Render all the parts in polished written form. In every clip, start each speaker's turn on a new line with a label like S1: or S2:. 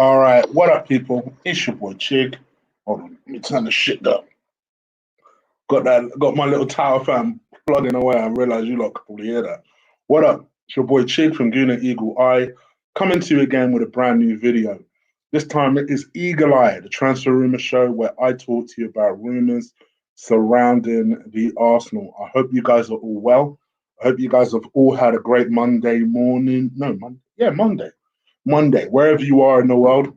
S1: All right, what up, people? It's your boy Chig. Hold on, let me turn the shit up. Got my little tower fan plugging away. I realize you lot could probably hear that. What up? It's your boy Chig from Guna Eagle Eye, coming to you again with a brand new video. This time it is Eagle Eye, the transfer rumor show where I talk to you about rumors surrounding the Arsenal. I hope you guys are all well. I hope you guys have all had a great Monday morning. No, Monday. Yeah, Monday. Monday, wherever you are in the world,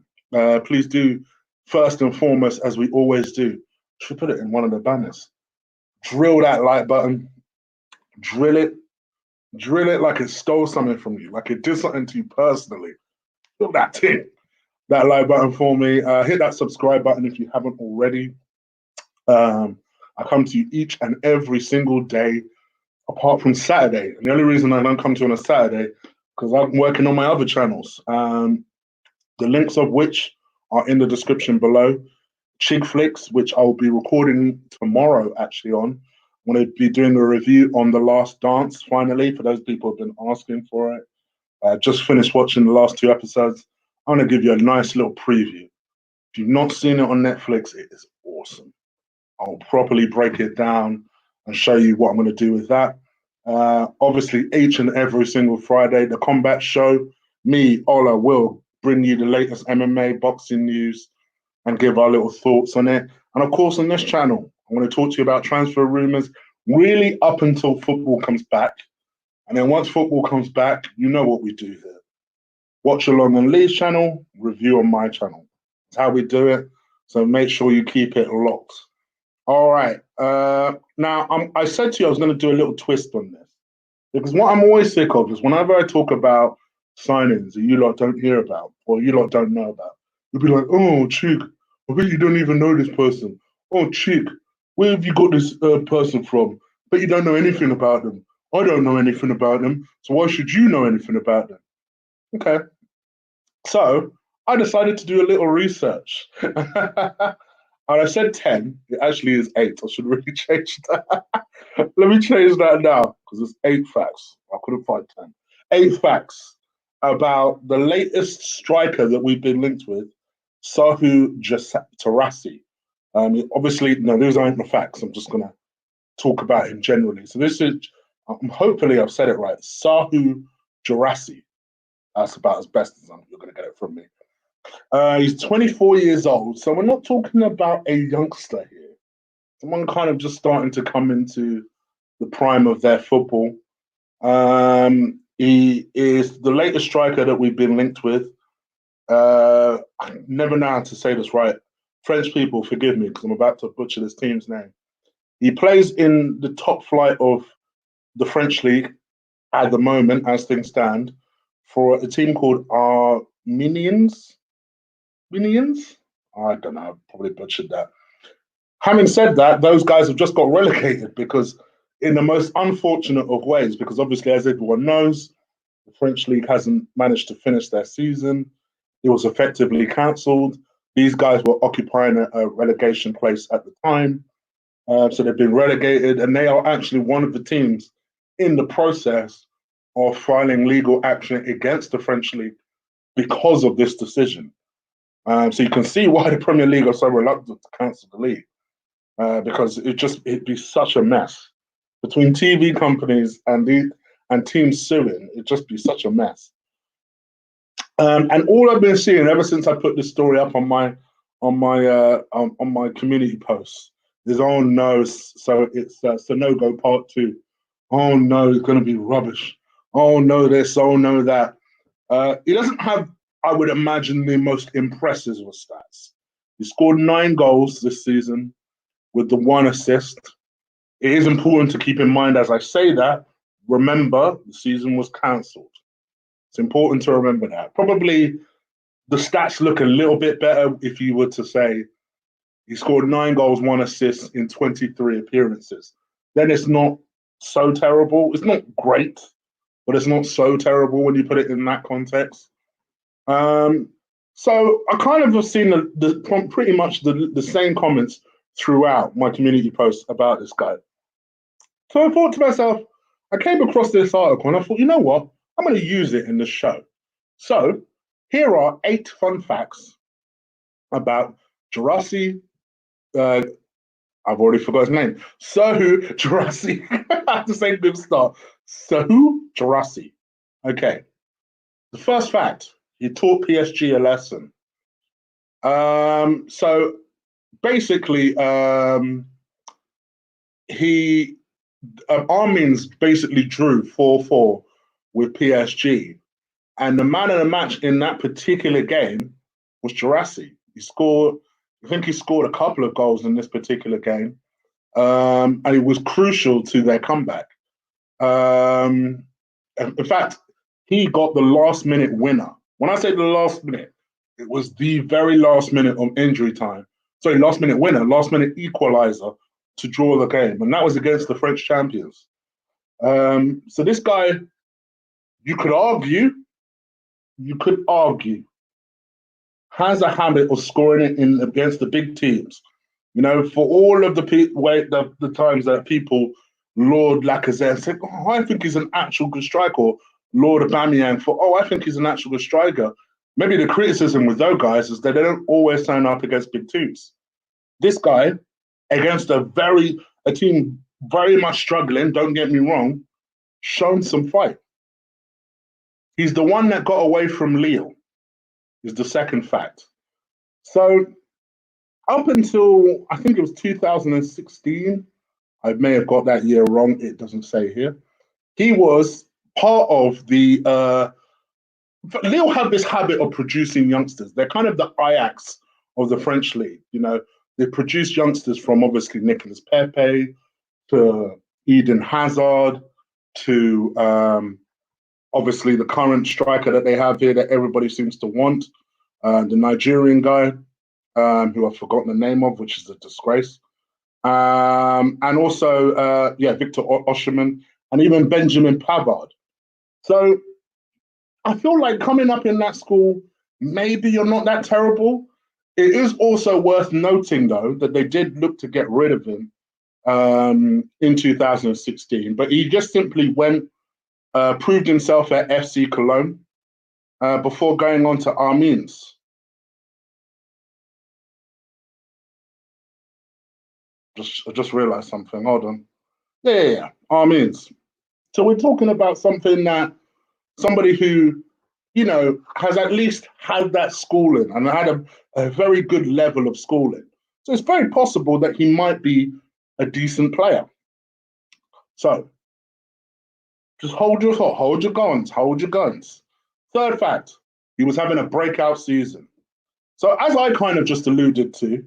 S1: please do, first and foremost, as we always do, should put it in one of the banners. Drill that like button, drill it like it stole something from you, like it did something to you personally. Drill that thing, that like button for me. Hit that subscribe button if you haven't already. I come to you each and every single day, apart from Saturday. And the only reason I don't come to you on a Saturday, because I'm working on my other channels. The links of which are in the description below. Chig Flicks, which I'll be recording tomorrow actually on. I'm going to be doing a review on The Last Dance, finally, for those people who have been asking for it. Just finished watching the last two episodes. I'm going to give you a nice little preview. If you've not seen it on Netflix, it is awesome. I'll properly break it down and show you what I'm going to do with that. Obviously, each and every single Friday, the Combat Show, me, Ola, will bring you the latest MMA boxing news and give our little thoughts on it. And of course, on this channel, I'm going to talk to you about transfer rumors really up until football comes back. And then once football comes back, you know what we do here. Watch along on Lee's channel, review on my channel. That's how we do it. So make sure you keep it locked. All right. Now, I said to you I was going to do a little twist on this. Because what I'm always sick of is whenever I talk about signings that you lot don't hear about or you lot don't know about, you'll be like, oh, Chick, I bet you don't even know this person. Oh, Chick, where have you got this person from? But you don't know anything about them. I don't know anything about them. So why should you know anything about them? Okay. So I decided to do a little research. And I said 10. It actually is 8. I should really change that. Let me change that now because it's 8 facts. I couldn't find 10. 8 facts about the latest striker that we've been linked with, Serhou Guirassy. Obviously, no, those aren't the facts. I'm just going to talk about him generally. So this is, hopefully I've said it right, Serhou Guirassy. That's about as best as you're going to get it from me. He's 24 years old, so we're not talking about a youngster here. Someone kind of just starting to come into the prime of their football. He is the latest striker that we've been linked with. I never know how to say this right. French people, forgive me, because I'm about to butcher this team's name. He plays in the top flight of the French league at the moment, as things stand, for a team called Armenians. Minions? I don't know, I probably butchered that. Having said that, those guys have just got relegated because, in the most unfortunate of ways, because obviously, as everyone knows, the French league hasn't managed to finish their season. It was effectively cancelled. These guys were occupying a relegation place at the time. So they've been relegated, and they are actually one of the teams in the process of filing legal action against the French league because of this decision. So you can see why the Premier League are so reluctant to cancel the league, because it'd be such a mess between TV companies and teams suing. It'd just be such a mess. And all I've been seeing ever since I put this story up on my community posts is, oh no, so it's Sonogo Part 2. Oh no, it's going to be rubbish. Oh no, this. Oh no, that. He doesn't have, I would imagine, the most impressive of stats. He scored 9 goals this season with the 1 assist. It is important to keep in mind as I say that, remember, the season was cancelled. It's important to remember that. Probably the stats look a little bit better if you were to say he scored 9 goals, 1 assist in 23 appearances. Then it's not so terrible. It's not great, but it's not so terrible when you put it in that context. So I kind of have seen pretty much the same comments throughout my community posts about this guy. So I thought to myself, I came across this article and I thought, you know what? I'm going to use it in the show. So Here are 8 fun facts about Guirassy. I've already forgot his name. Serhou Guirassy. I have to say good start. Serhou Guirassy. Okay. The first fact, he taught PSG a lesson. So basically, he Armin's basically drew 4-4 with PSG, and the man of the match in that particular game was Guirassy. He scored, I think he scored a couple of goals in this particular game, and it was crucial to their comeback. In fact, he got the last minute winner. When I say the last minute, it was the very last minute of injury time. Sorry, last minute winner, last minute equalizer to draw the game, and that was against the French champions. So this guy, you could argue, has a habit of scoring it in against the big teams. You know, for all of the times that people laud Lacazette and said, "Oh, I think he's an actual good striker," or Lord Aubameyang for, "Oh, I think he's an actual good striker." Maybe the criticism with those guys is that they don't always turn up against big teams. This guy, against a team very much struggling, don't get me wrong, shown some fight. He's the one that got away from Lille, is the second fact. So up until, I think it was 2016, I may have got that year wrong, it doesn't say here, he was part of the, Lille have this habit of producing youngsters. They're kind of the Ajax of the French league. You know, they produce youngsters from obviously Nicolas Pepe to Eden Hazard to obviously the current striker that they have here that everybody seems to want, the Nigerian guy, who I've forgotten the name of, which is a disgrace. And also, Victor Osimhen and even Benjamin Pavard. So I feel like coming up in that school, maybe you're not that terrible. It is also worth noting, though, that they did look to get rid of him in 2016, but he just simply proved himself at FC Cologne before going on to Amiens. I just realized something. Hold on. Yeah. Amiens. So we're talking about somebody who, you know, has at least had that schooling and had a very good level of schooling. So it's very possible that he might be a decent player. So just hold your guns. Third fact, he was having a breakout season. So as I kind of just alluded to,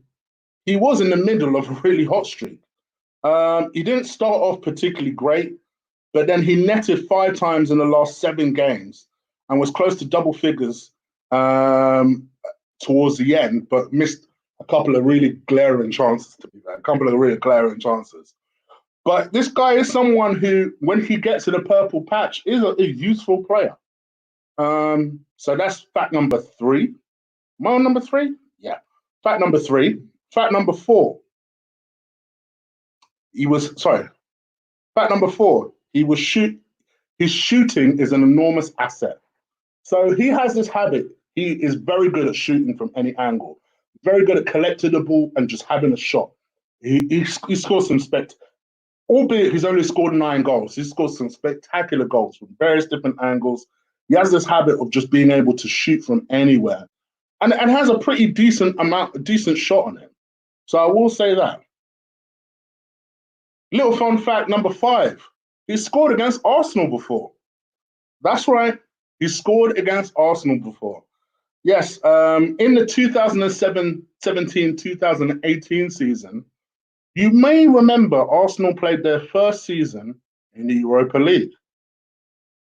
S1: he was in the middle of a really hot streak. He didn't start off particularly great, but then he netted 5 times in the last 7 games and was close to double figures towards the end, but missed a couple of really glaring chances, to be fair, But this guy is someone who, when he gets in a purple patch, is a useful player. So that's fact number 3. Am I on number 3? Yeah. Fact number 3. Fact number 4. Fact number 4. His shooting is an enormous asset. So he has this habit. He is very good at shooting from any angle. Very good at collecting the ball and just having a shot. He scores some albeit he's only scored 9 goals. He scores some spectacular goals from various different angles. He has this habit of just being able to shoot from anywhere, and has a pretty decent shot on him. So I will say that. Little fun fact number 5: he scored against Arsenal before. That's right, he scored against Arsenal before. Yes, in the 2017-2018 season, you may remember Arsenal played their first season in the Europa League.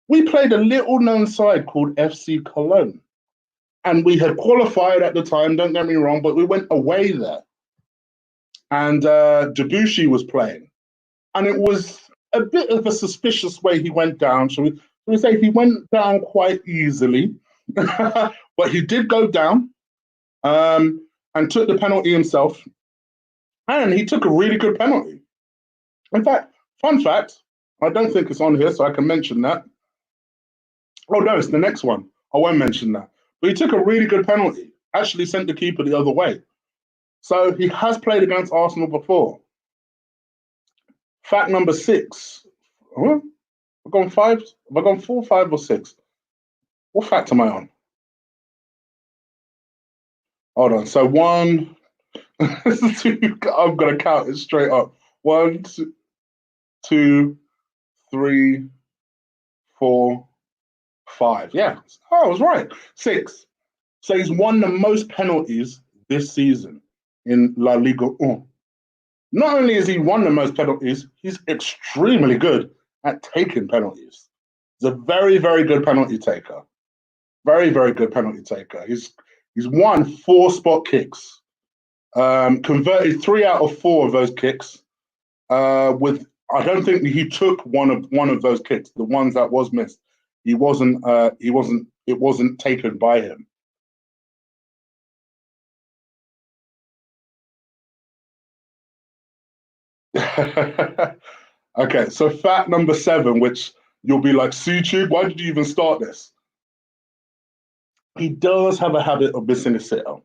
S1: We played a little-known side called FC Cologne, and we had qualified at the time, don't get me wrong, but we went away there. And Debussy was playing, and it was a bit of a suspicious way he went down. Shall we say he went down quite easily, but he did go down and took the penalty himself. And he took a really good penalty. In fact, fun fact, I don't think it's on here, so I can mention that. Oh, no, it's the next one. I won't mention that. but he took a really good penalty. Actually sent the keeper the other way. So he has played against Arsenal before. Fact number 6. Huh? I've gone 5. Have I gone 4, 5, or 6? What fact am I on? Hold on. So 1, 2. I'm gonna count it straight up. 1, 2, 3, 4, 5. Yeah. Oh, I was right. 6. So he's won the most penalties this season in La Liga 1. Not only has he won the most penalties, he's extremely good at taking penalties. He's a very, very good penalty taker. Very, very good penalty taker. He's won 4 spot kicks, converted 3 out of 4 of those kicks. With I don't think he took one of those kicks, the ones that was missed. It wasn't taken by him. Okay, so fact number 7, which you'll be like, YouTube, why did you even start this? He does have a habit of missing a sitter.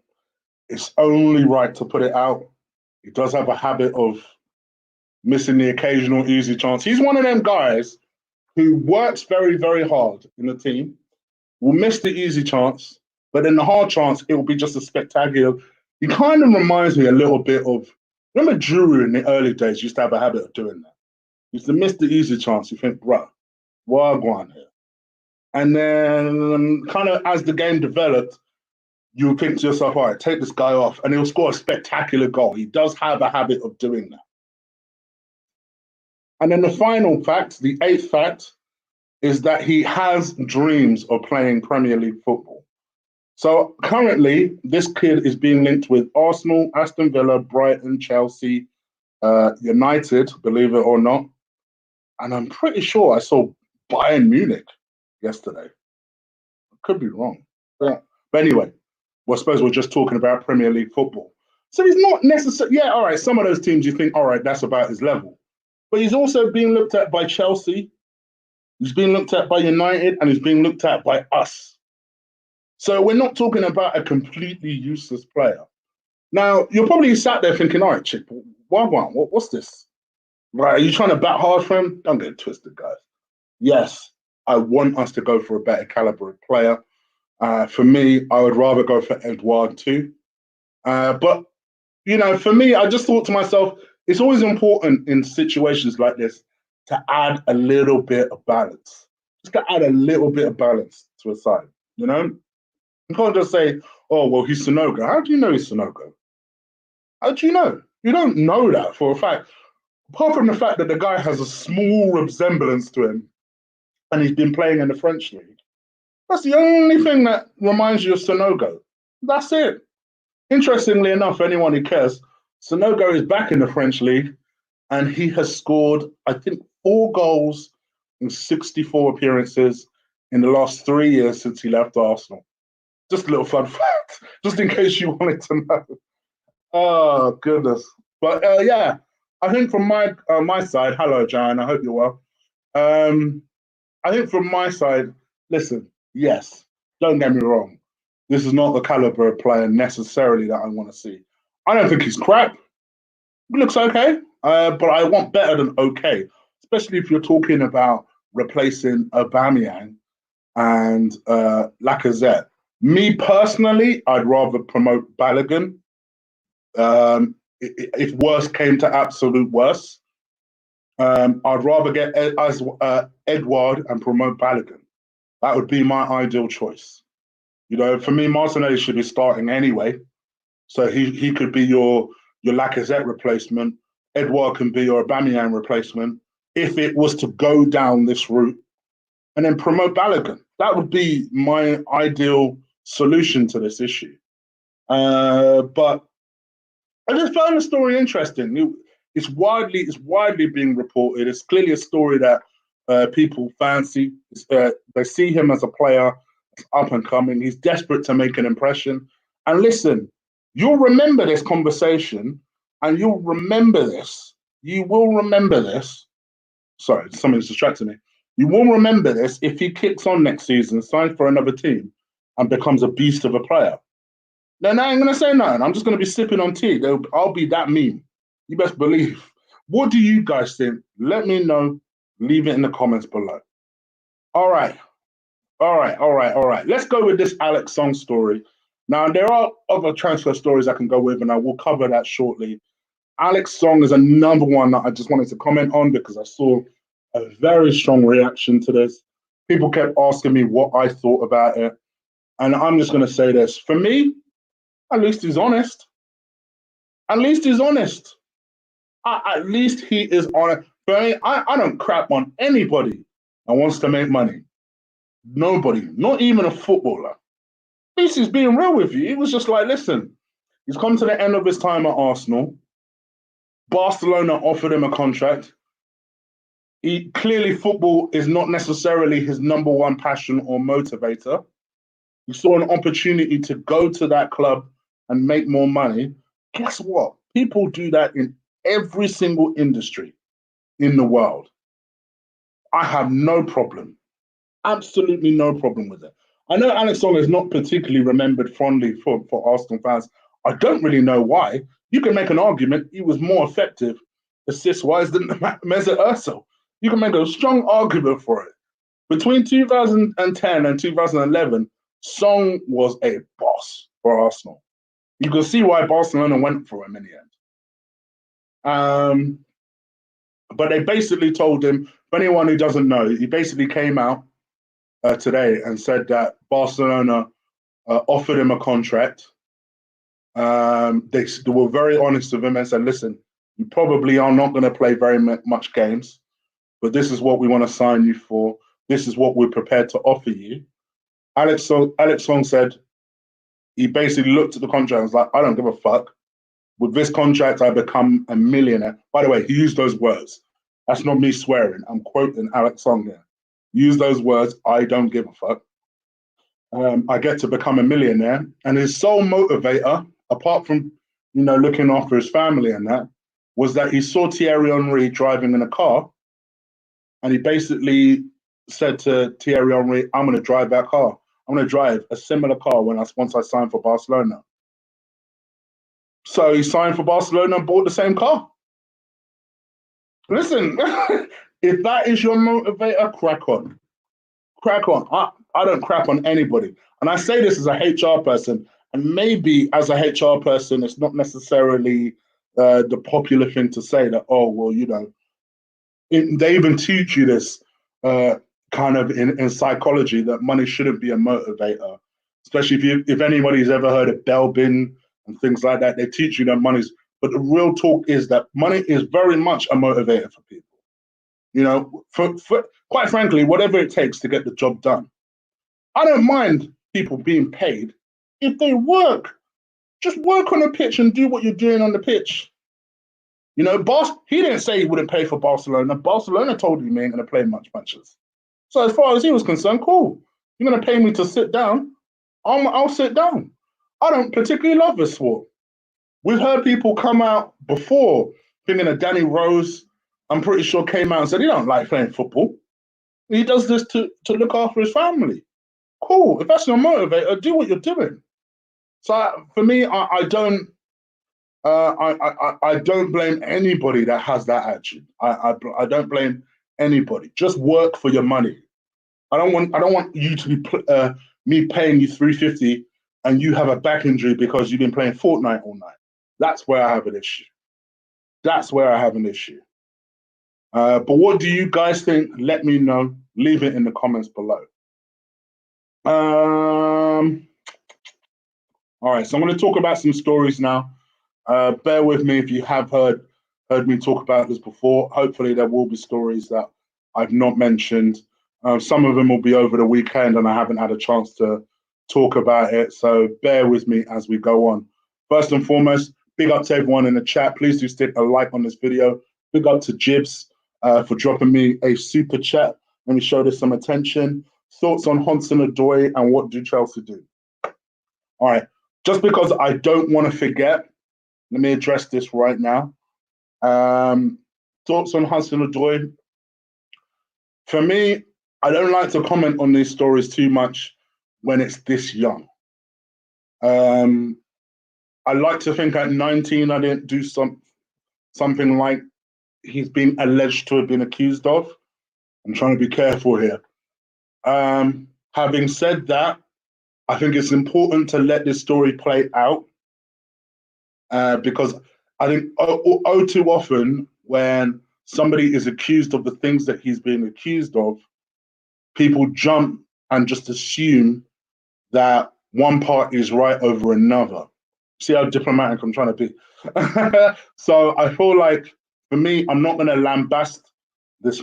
S1: It's only right to put it out. He does have a habit of missing the occasional easy chance. He's one of them guys who works very, very hard in the team, will miss the easy chance, but in the hard chance, it will be just a spectacular. He kind of reminds me a little bit of, remember Drew in the early days used to have a habit of doing that. He used to miss the easy chance. You think, bruh, what am I going here? And then kind of as the game developed, you think to yourself, all right, take this guy off, and he'll score a spectacular goal. He does have a habit of doing that. And then the final fact, the 8th fact, is that he has dreams of playing Premier League football. So currently, this kid is being linked with Arsenal, Aston Villa, Brighton, Chelsea, United, believe it or not. And I'm pretty sure I saw Bayern Munich yesterday. I could be wrong. But anyway, well, I suppose we're just talking about Premier League football. So he's not necessarily, yeah, all right, some of those teams you think, all right, that's about his level. But he's also being looked at by Chelsea, he's being looked at by United, and he's being looked at by us. So we're not talking about a completely useless player. Now, you're probably sat there thinking, all right, Chick, what's this? Right, are you trying to bat hard for him? Don't get it twisted, guys. Yes, I want us to go for a better caliber of player. For me, I would rather go for Edouard too. But, you know, for me, I just thought to myself, it's always important in situations like this to add a little bit of balance. Just to add a little bit of balance to a side, you know? You can't just say, oh, well, he's Sonogo. How do you know he's Sonogo? How do you know? You don't know that for a fact. Apart from the fact that the guy has a small resemblance to him and he's been playing in the French league. That's the only thing that reminds you of Sonogo. That's it. Interestingly enough, anyone who cares, Sonogo is back in the French league and he has scored, I think, 4 goals in 64 appearances in the last 3 years since he left Arsenal. Just a little fun fact, just in case you wanted to know. Oh, goodness. But yeah, I think from my side, hello, Jan, I hope you're well. I think from my side, listen, yes, don't get me wrong. This is not the caliber of player necessarily that I want to see. I don't think he's crap. He looks okay, but I want better than okay, especially if you're talking about replacing Aubameyang and Lacazette. Me personally, I'd rather promote Balogun. If worse came to absolute worse, I'd rather get Edouard and promote Balogun. That would be my ideal choice. You know, for me, Martinelli should be starting anyway, so he could be your Lacazette replacement. Edouard can be your Aubameyang replacement if it was to go down this route, and then promote Balogun. That would be my ideal solution to this issue. But I just found the story interesting. It's widely being reported. It's clearly a story that people fancy. They see him as a player up and coming. He's desperate to make an impression. And listen, you'll remember this conversation, and you'll remember this. You will remember this. Sorry, something's distracting me. You will remember this if he kicks on next season, signs for another team, and becomes a beast of a player, then I ain't going to say nothing. I'm just going to be sipping on tea. I'll be that meme. You best believe. What do you guys think? Let me know. Leave it in the comments below. All right. Let's go with this Alex Song story. Now, there are other transfer stories I can go with, and I will cover that shortly. Alex Song is another one that I just wanted to comment on because I saw a very strong reaction to this. People kept asking me what I thought about it. And I'm just going to say this. For me, at least he's honest. At least he's honest. At least he is honest. For me, I don't crap on anybody that wants to make money. Nobody, not even a footballer. At least he's being real with you. He was just like, listen, he's come to the end of his time at Arsenal. Barcelona offered him a contract. Clearly, football is not necessarily his number one passion or motivator. He saw an opportunity to go to that club and make more money. Guess what? People do that in every single industry in the world. I have no problem. Absolutely no problem with it. I know Alex Song is not particularly remembered fondly for Arsenal fans. I don't really know why. You can make an argument he was more effective assist-wise than Mesut Ozil. You can make a strong argument for it. Between 2010 and 2011, Song was a boss for Arsenal. You can see why Barcelona went for him in the end. But they basically told him, for anyone who doesn't know, he basically came out today and said that Barcelona offered him a contract. They were very honest with him and said, listen, you probably are not going to play very much games, but this is what we want to sign you for. This is what we're prepared to offer you. Alex Song said he basically looked at the contract and was like, I don't give a fuck. With this contract, I become a millionaire. By the way, he used those words. That's not me swearing. I'm quoting Alex Song here. Use those words, I don't give a fuck. I get to become a millionaire. And his sole motivator, apart from, looking after his family and that, was that he saw Thierry Henry driving in a car. And he basically said to Thierry Henry, I'm going to drive that car. I'm going to drive a similar car once I sign for Barcelona. So he signed for Barcelona and bought the same car. Listen, if that is your motivator, crack on. Crack on. I don't crap on anybody. And I say this as a HR person, and maybe as a HR person, it's not necessarily the popular thing to say that, oh, well, they even teach you this kind of in psychology that money shouldn't be a motivator. Especially if anybody's ever heard of Belbin and things like that, they teach you that money's. But the real talk is that money is very much a motivator for people. For quite frankly, whatever it takes to get the job done. I don't mind people being paid if they work. Just work on the pitch and do what you're doing on the pitch. He didn't say he wouldn't pay for Barcelona. Barcelona told him he ain't going to play much matches. So as far as he was concerned, cool. You're going to pay me to sit down. I'll sit down. I don't particularly love this sport. We've heard people come out before thinking that Danny Rose, I'm pretty sure, came out and said he don't like playing football. He does this to look after his family. Cool. If that's your motivator, do what you're doing. So for me, I don't blame anybody that has that attitude. I don't blame anybody. Just work for your money. I don't want you to be me paying you $350 and you have a back injury because you've been playing Fortnite all night. That's where I have an issue. But what do you guys think? Let me know. Leave it in the comments below. All right, so I'm going to talk about some stories now. Bear with me if you have heard me talk about this before. Hopefully there will be stories that I've not mentioned. Some of them will be over the weekend and I haven't had a chance to talk about it. So bear with me as we go on. First and foremost, big up to everyone in the chat. Please do stick a like on this video. Big up to Jibs for dropping me a super chat. Let me show this some attention. Thoughts on Hudson-Odoi and what do Chelsea do? All right, just because I don't want to forget, let me address this right now. Thoughts on Hudson-Odoi? For me, I don't like to comment on these stories too much when it's this young. Um, I like to think at 19 I didn't do something like he's been alleged to have been accused of. I'm trying to be careful here. Having said that, I think it's important to let this story play out because I think too often when somebody is accused of the things that he's being accused of, people jump and just assume that one part is right over another. See how diplomatic I'm trying to be. So I feel like for me, I'm not going to lambast this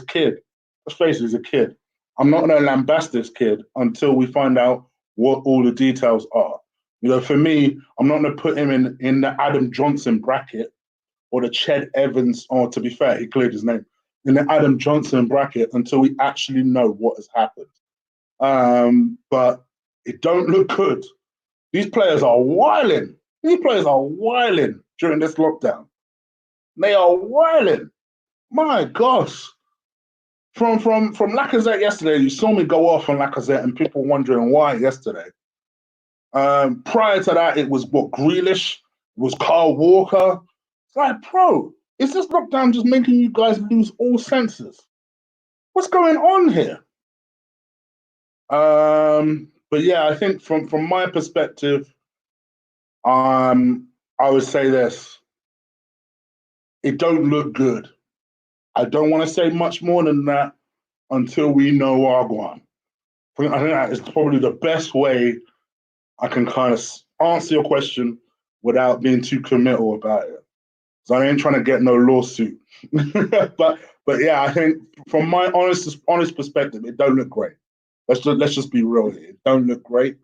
S1: kid. Let's face it, he's a kid. I'm not going to lambast this kid until we find out what all the details are. You know, for me, I'm not going to put him in the Adam Johnson bracket or the Ched Evans, or to be fair, he cleared his name, in the Adam Johnson bracket until we actually know what has happened. But it don't look good. These players are wilding. These players are wilding during this lockdown. They are wilding. My gosh. From Lacazette yesterday, you saw me go off on Lacazette and people wondering why yesterday. Prior to that, it was what, Grealish, it was Carl Walker. It's like, bro, is this lockdown just making you guys lose all senses? What's going on here? But yeah, I think from my perspective, I would say this. It don't look good. I don't want to say much more than that until we know Wagwan. I think that is probably the best way I can kind of answer your question without being too committal about it. So I ain't trying to get no lawsuit. but yeah, I think from my honest perspective, it don't look great. Let's just be real here. It don't look great.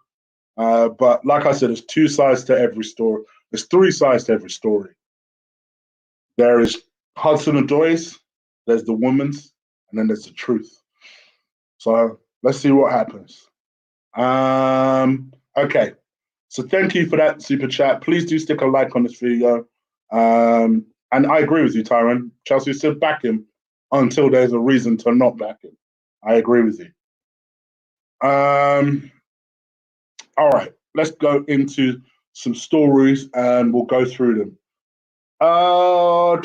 S1: But like I said, there's two sides to every story. There's three sides to every story. There is Hudson Odoi's, there's the woman's, and then there's the truth. So let's see what happens. Okay. So thank you for that super chat. Please do stick a like on this video. And I agree with you, Tyron. Chelsea should back him until there's a reason to not back him. I agree with you. All right, let's go into some stories and we'll go through them. I'll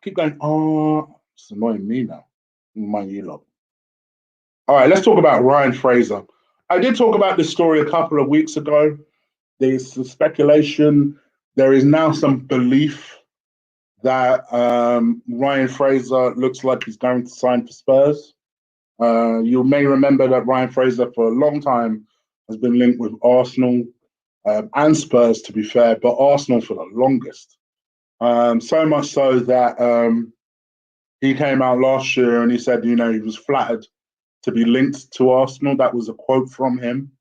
S1: keep going. Oh, it's annoying me now. Mind you lot. All right, let's talk about Ryan Fraser. I did talk about this story a couple of weeks ago. There's some speculation. There is now some belief that Ryan Fraser looks like he's going to sign for Spurs. You may remember that Ryan Fraser for a long time has been linked with Arsenal and Spurs, to be fair, but Arsenal for the longest. So much so that he came out last year and he said, you know, he was flattered to be linked to Arsenal. That was a quote from him.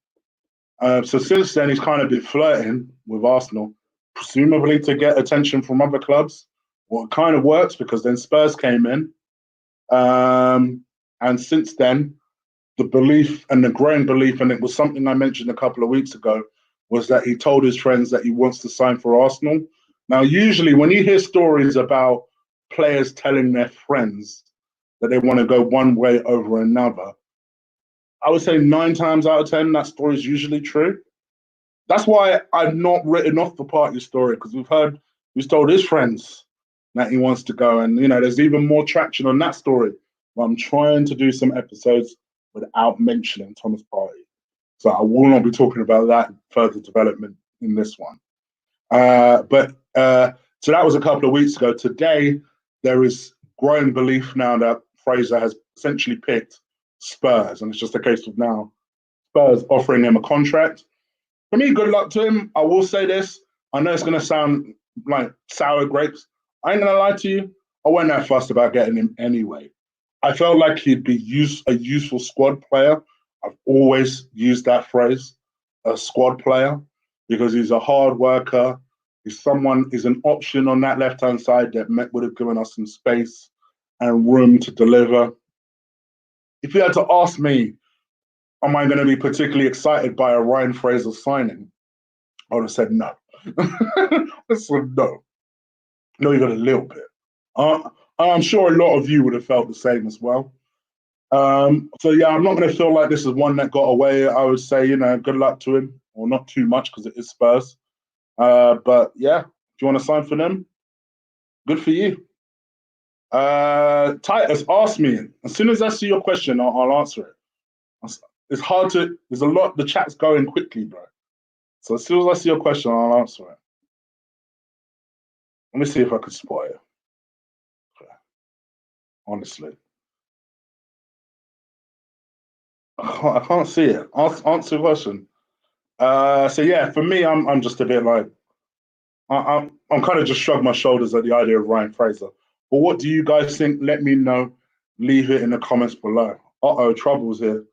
S1: So since then, he's kind of been flirting with Arsenal, presumably to get attention from other clubs. Well, it kind of works because then Spurs came in. And since then, the belief and the growing belief, and it was something I mentioned a couple of weeks ago, was that he told his friends that he wants to sign for Arsenal. Now, usually when you hear stories about players telling their friends that they want to go one way over another, I would say 9 times out of 10, that story is usually true. That's why I've not written off the part of your story, because we've heard he's told his friends that he wants to go. And, you know, there's even more traction on that story. But I'm trying to do some episodes without mentioning Thomas Partey. So I will not be talking about that further development in this one. So that was a couple of weeks ago. Today, there is growing belief now that Fraser has essentially picked Spurs. And it's just a case of now Spurs offering him a contract. For me, good luck to him. I will say this. I know it's going to sound like sour grapes. I ain't going to lie to you. I wasn't that fussed about getting him anyway. I felt like he'd be a useful squad player. I've always used that phrase, a squad player, because he's a hard worker. He's an option on that left-hand side that would have given us some space and room to deliver. If you had to ask me, am I going to be particularly excited by a Ryan Fraser signing? I would have said no. I said no. Not even a little bit. I'm sure a lot of you would have felt the same as well. So yeah, I'm not going to feel like this is one that got away. I would say, good luck to him, or not too much because it is Spurs. But yeah, if you want to sign for them, good for you. Titus asked me. As soon as I see your question, I'll answer it. It's hard to. There's a lot. The chat's going quickly, bro. So as soon as I see your question, I'll answer it. Let me see if I can spot it. Honestly, I can't see it. Answer the question. So yeah, for me, I'm just a bit like I'm kind of just shrug my shoulders at the idea of Ryan Fraser. But what do you guys think? Let me know. Leave it in the comments below. Uh-oh, trouble's here.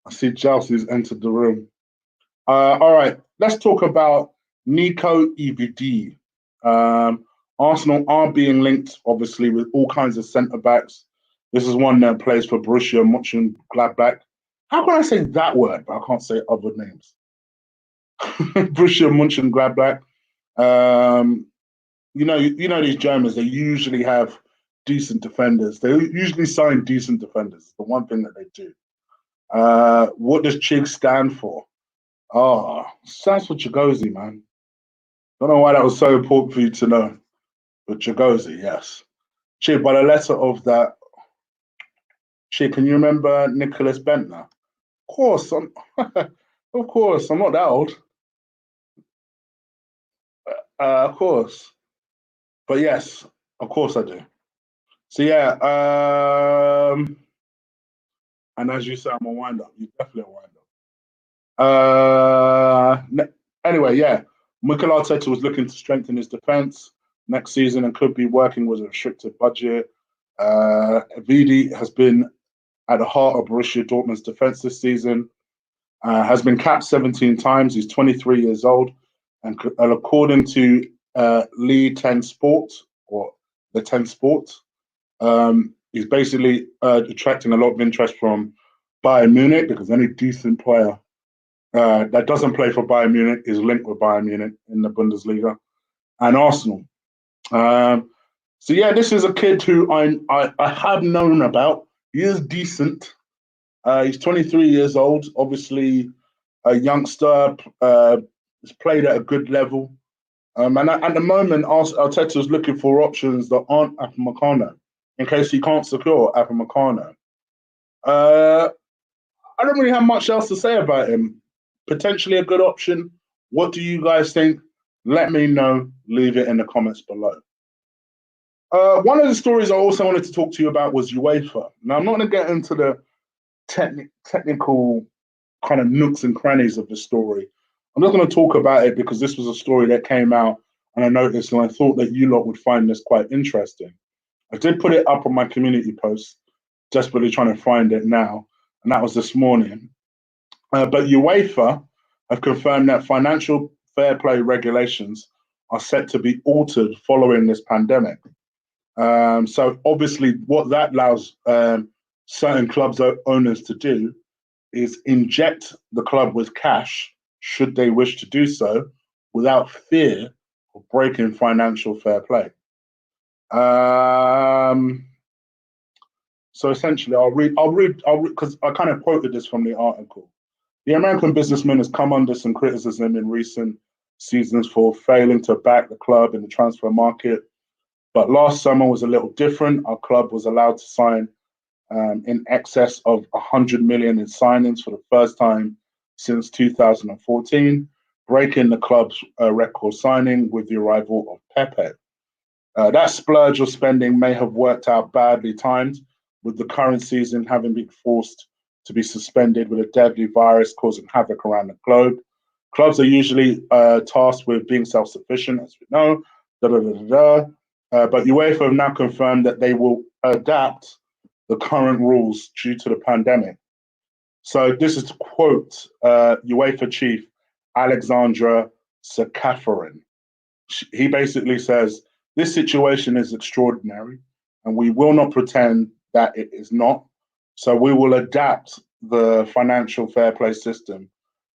S1: I see Chelsea's entered the room. All right, let's talk about Nico EBD. Arsenal are being linked, obviously, with all kinds of centre backs. This is one that plays for Borussia Mönchengladbach. How can I say that word, but I can't say other names? Borussia Mönchengladbach. Um, you know these Germans. They usually have decent defenders. They usually sign decent defenders. It's the one thing that they do. What does Chig stand for? Oh, stands for Chigozie, man. Don't know why that was so important for you to know, but Chigozie, yes. Chig, by the letter of that. Chig, can you remember Nicholas Bentner? Of course, of course, I'm not that old. Of course, but yes, of course I do. So yeah, and as you say, I'm a wind up. You definitely a wind up. Anyway, yeah, Mikel Arteta was looking to strengthen his defense next season and could be working with a restricted budget. Vidi has been at the heart of Borussia Dortmund's defense this season. Has been capped 17 times. He's 23 years old, and according to Lee 10 Sport or the 10 Sport, he's basically attracting a lot of interest from Bayern Munich because any decent player that doesn't play for Bayern Munich is linked with Bayern Munich in the Bundesliga and Arsenal. So yeah, this is a kid who I have known about. He is decent. He's 23 years old. Obviously, a youngster. Has played at a good level. And at the moment, Arteta is looking for options that aren't Upamecano in case he can't secure Upamecano. I don't really have much else to say about him. Potentially a good option. What do you guys think? Let me know. Leave it in the comments below. One of the stories I also wanted to talk to you about was UEFA. Now, I'm not going to get into the technical kind of nooks and crannies of the story. I'm not going to talk about it because this was a story that came out and I noticed and I thought that you lot would find this quite interesting. I did put it up on my community post, desperately trying to find it now, and that was this morning. But UEFA have confirmed that financial fair play regulations are set to be altered following this pandemic. So obviously, what that allows certain clubs owners to do is inject the club with cash, should they wish to do so, without fear of breaking financial fair play. So essentially, I'll read because I kind of quoted this from the article. The American businessman has come under some criticism in recent seasons for failing to back the club in the transfer market. But last summer was a little different. Our club was allowed to sign in excess of 100 million in signings for the first time since 2014, breaking the club's record signing with the arrival of Pepe. That splurge of spending may have worked out badly timed, with the current season having been forced to be suspended with a deadly virus causing havoc around the globe. Clubs are usually tasked with being self-sufficient, as we know. But UEFA have now confirmed that they will adapt the current rules due to the pandemic. So this is to quote UEFA chief Alexandra Sakafarin. He basically says, this situation is extraordinary and we will not pretend that it is not. So we will adapt the financial fair play system,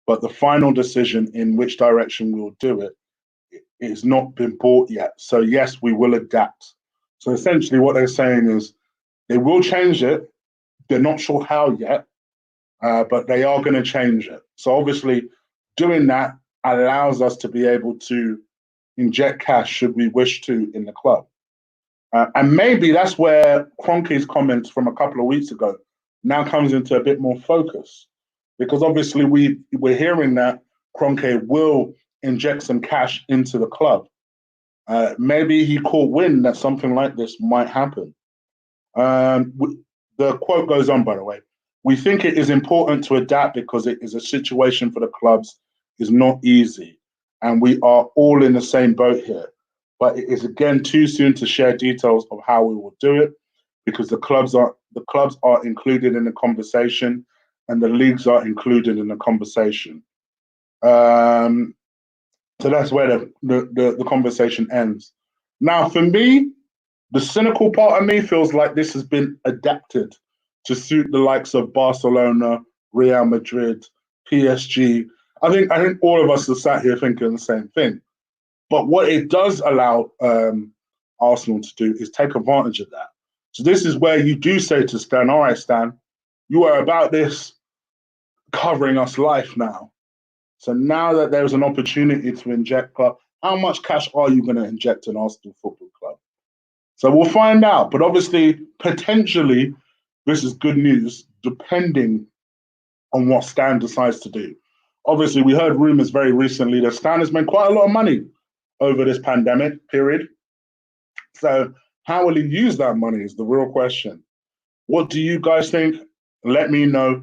S1: but the final decision in which direction we'll do it has not been bought yet. So yes, we will adapt. So essentially what they're saying is they will change it, They're not sure how yet, but they are going to change it. So obviously, doing that allows us to be able to inject cash should we wish to in the club. And maybe that's where Kroenke's comments from a couple of weeks ago now comes into a bit more focus, because obviously we're hearing that Kroenke will inject some cash into the club. Maybe he caught wind that something like this might happen. The quote goes on, by the way. We think it is important to adapt because it is a situation for the clubs is not easy, and we are all in the same boat here. But it is again too soon to share details of how we will do it, because the clubs are included in the conversation, and the leagues are included in the conversation. So that's where the conversation ends. Now, for me, the cynical part of me feels like this has been adapted to suit the likes of Barcelona, Real Madrid, PSG. I think all of us are sat here thinking the same thing. But what it does allow Arsenal to do is take advantage of that. So this is where you do say to Stan, all right, Stan, you are about this covering us life now. So now that there's an opportunity to inject club, how much cash are you going to inject in Arsenal Football Club? So we'll find out. But obviously, potentially, this is good news, depending on what Stan decides to do. Obviously, we heard rumours very recently that Stan has made quite a lot of money over this pandemic period. So how will he use that money is the real question. What do you guys think? Let me know.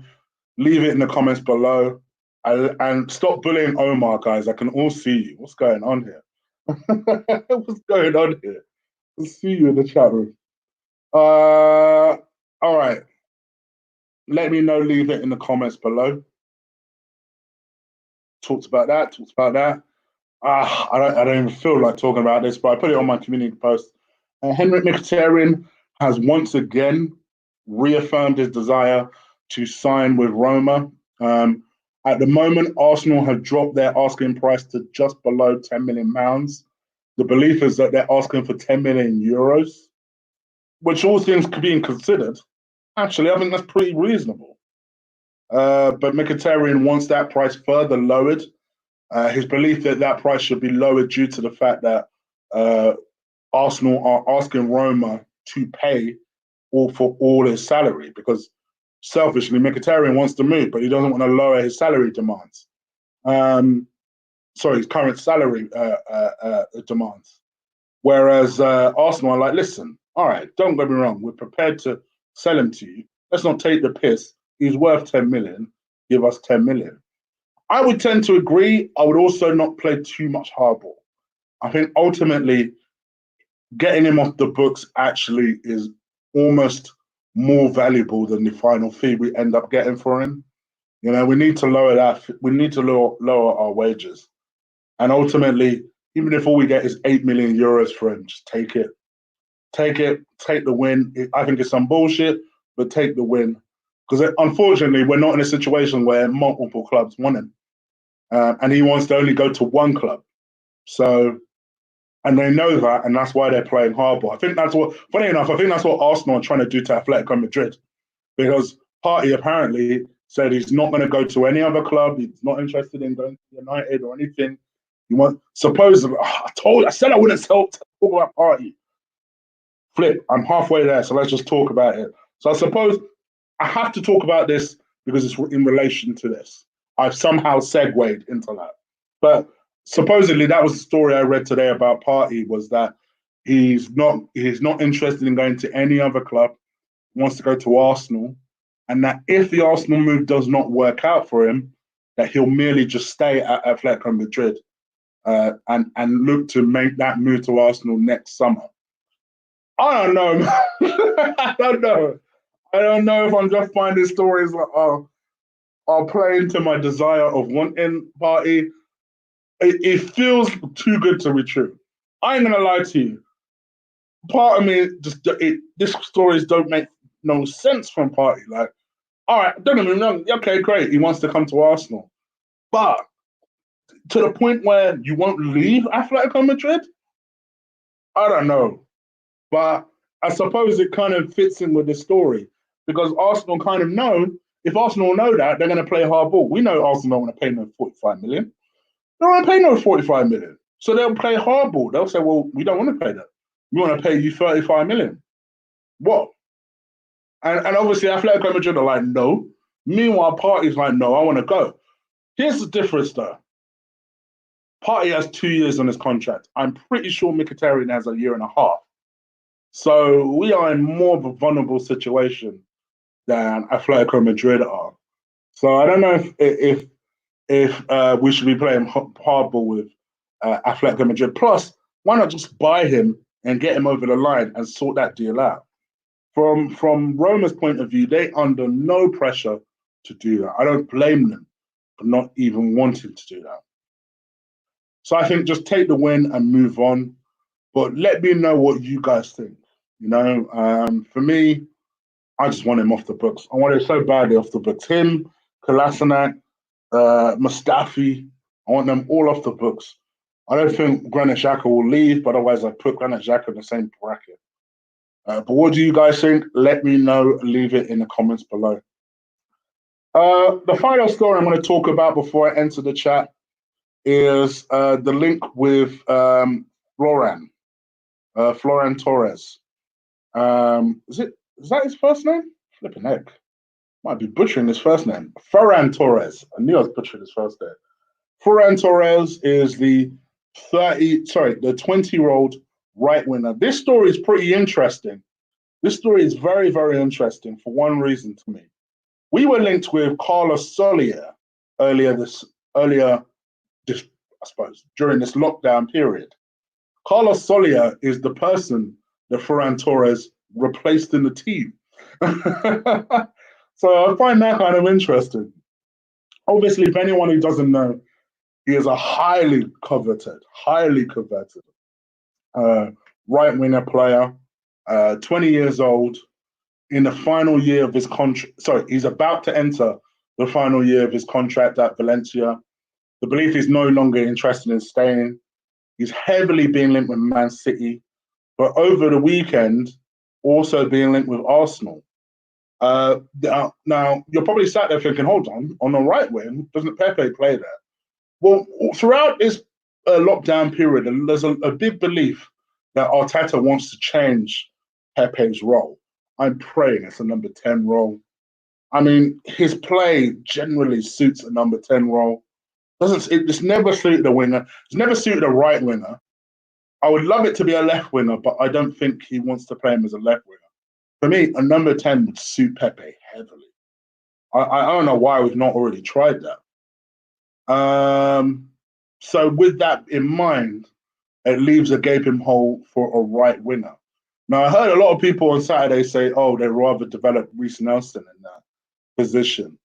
S1: Leave it in the comments below. And stop bullying Omar, guys. I can all see you. What's going on here? What's going on here? I'll see you in the chat room. All right. Let me know. Leave it in the comments below. Talked about that. I don't even feel like talking about this, but I put it on my community post. Henrik Mkhitaryan has once again reaffirmed his desire to sign with Roma. At the moment, Arsenal have dropped their asking price to just below £10 million. The belief is that they're asking for 10 million euros, which all things being considered, actually, I think that's pretty reasonable. But Mkhitaryan wants that price further lowered. His belief that price should be lowered due to the fact that Arsenal are asking Roma to pay for all his salary, because selfishly, Mkhitaryan wants to move, but he doesn't want to lower his salary demands. His current salary demands. Whereas Arsenal are like, listen, all right, don't get me wrong, we're prepared to sell him to you. Let's not take the piss. He's worth 10 million. Give us 10 million. I would tend to agree. I would also not play too much hardball. I think ultimately getting him off the books actually is almost more valuable than the final fee we end up getting for him. You know, we need to lower that. We need to lower our wages. And ultimately, even if all we get is 8 million euros for him, just take it. Take the win. I think it's some bullshit, but take the win. Because unfortunately, we're not in a situation where multiple clubs want him. And he wants to only go to one club. So, and they know that, and that's why they're playing hardball. I think that's what, funny enough, I think that's what Arsenal are trying to do to Atletico Madrid. Because Partey apparently said he's not going to go to any other club. He's not interested in going to United or anything. Supposedly, I said I wouldn't talk about Partey. Flip, I'm halfway there, so let's just talk about it. So I suppose I have to talk about this because it's in relation to this. I've somehow segued into that. But supposedly that was the story I read today about Partey, was that he's not interested in going to any other club, wants to go to Arsenal, and that if the Arsenal move does not work out for him, that he'll merely just stay at Atletico Madrid and look to make that move to Arsenal next summer. I don't know. I don't know. I don't know if I'm just finding stories like, I'll play into my desire of wanting Partey. It feels too good to be true. I ain't gonna lie to you. Part of me these stories don't make no sense from Partey. Like, all right, don't get me wrong. Okay, great. He wants to come to Arsenal, but to the point where you won't leave Atletico Madrid, I don't know. But I suppose it kind of fits in with the story. because Arsenal kind of know, if Arsenal know that, they're going to play hard ball. We know Arsenal don't want to pay no 45 million. They don't want to pay no 45 million. So they'll play hard ball. They'll say, well, we don't want to pay that. We want to pay you 35 million. What? And obviously, Atletico Madrid are like, no. Meanwhile, Partey's like, no, I want to go. Here's the difference, though. Partey has 2 years on his contract. I'm pretty sure Mkhitaryan has a year and a half. So we are in more of a vulnerable situation than Atletico Madrid are. So I don't know if we should be playing hardball with Atletico Madrid. Plus, why not just buy him and get him over the line and sort that deal out? From Roma's point of view, they under no pressure to do that. I don't blame them for not even wanting to do that. So I think just take the win and move on. But let me know what you guys think. For me, I just want him off the books. I want it so badly off the books. Him, Kolasinac, Mustafi, I want them all off the books. I don't think Granit Xhaka will leave, but otherwise I put Granit Xhaka in the same bracket. But what do you guys think? Let me know. Leave it in the comments below. The final story I'm going to talk about before I enter the chat is the link with Ferran Torres. Is that his first name? Flipping heck. Might be butchering his first name. Ferran Torres. I knew I was butchering his first name. Ferran Torres is the 20-year-old right winger. This story is pretty interesting. This story is very, very interesting for one reason to me. We were linked with Carlos Soler earlier this, I suppose, during this lockdown period. Carlos Soler is the person that Ferran Torres replaced in the team. So I find that kind of interesting. Obviously, if anyone who doesn't know, he is a highly coveted right winger player, 20 years old, in the final year of his contract. Sorry, he's about to enter the final year of his contract at Valencia. The belief is no longer interested in staying. He's heavily being linked with Man City, but over the weekend, also being linked with Arsenal. Now, you're probably sat there thinking, hold on the right wing, doesn't Pepe play there? Well, throughout this lockdown period, there's a big belief that Arteta wants to change Pepe's role. I'm praying it's a number 10 role. I mean, his play generally suits a number 10 role. It's never suited a winger. It's never suited a right winger. I would love it to be a left winger, but I don't think he wants to play him as a left winger. For me, a number 10 would suit Pepe heavily. I don't know why we've not already tried that. So with that in mind, it leaves a gaping hole for a right winger. Now, I heard a lot of people on Saturday say, oh, they'd rather develop Reece Nelson in that position.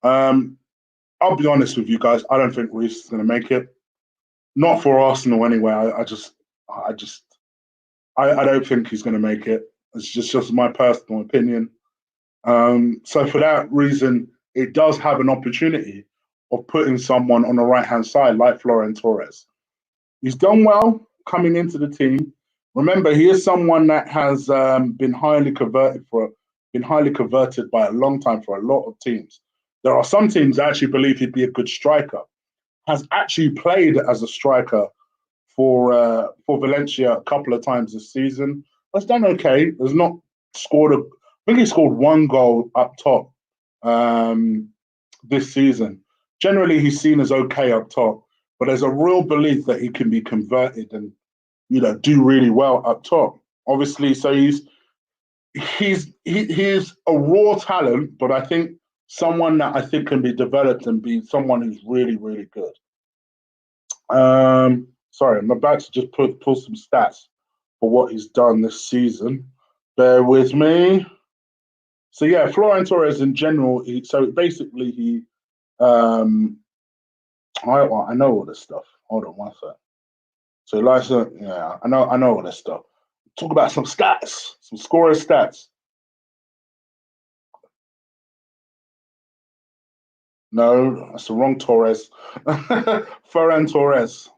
S1: I'll be honest with you guys. I don't think Reece is going to make it. Not for Arsenal anyway. I don't think he's going to make it. It's just my personal opinion. So for that reason, it does have an opportunity of putting someone on the right-hand side like Ferran Torres. He's done well coming into the team. Remember, he is someone that has been highly coveted by a long time for a lot of teams. There are some teams that actually believe he'd be a good striker. Has actually played as a striker for Valencia a couple of times this season. Has done okay. Has not scored I think he scored 1 goal up top this season. Generally, he's seen as okay up top, but there's a real belief that he can be converted and do really well up top. Obviously, so he's a raw talent, but I think someone that I think can be developed and be someone who's really, really good. Sorry, I'm about to just pull some stats for what he's done this season. Bear with me. So yeah, Ferran Torres in general. I know all this stuff. Hold on one sec. So I know all this stuff. Talk about some stats, some scorer stats. No, that's the wrong Torres. Ferran Torres.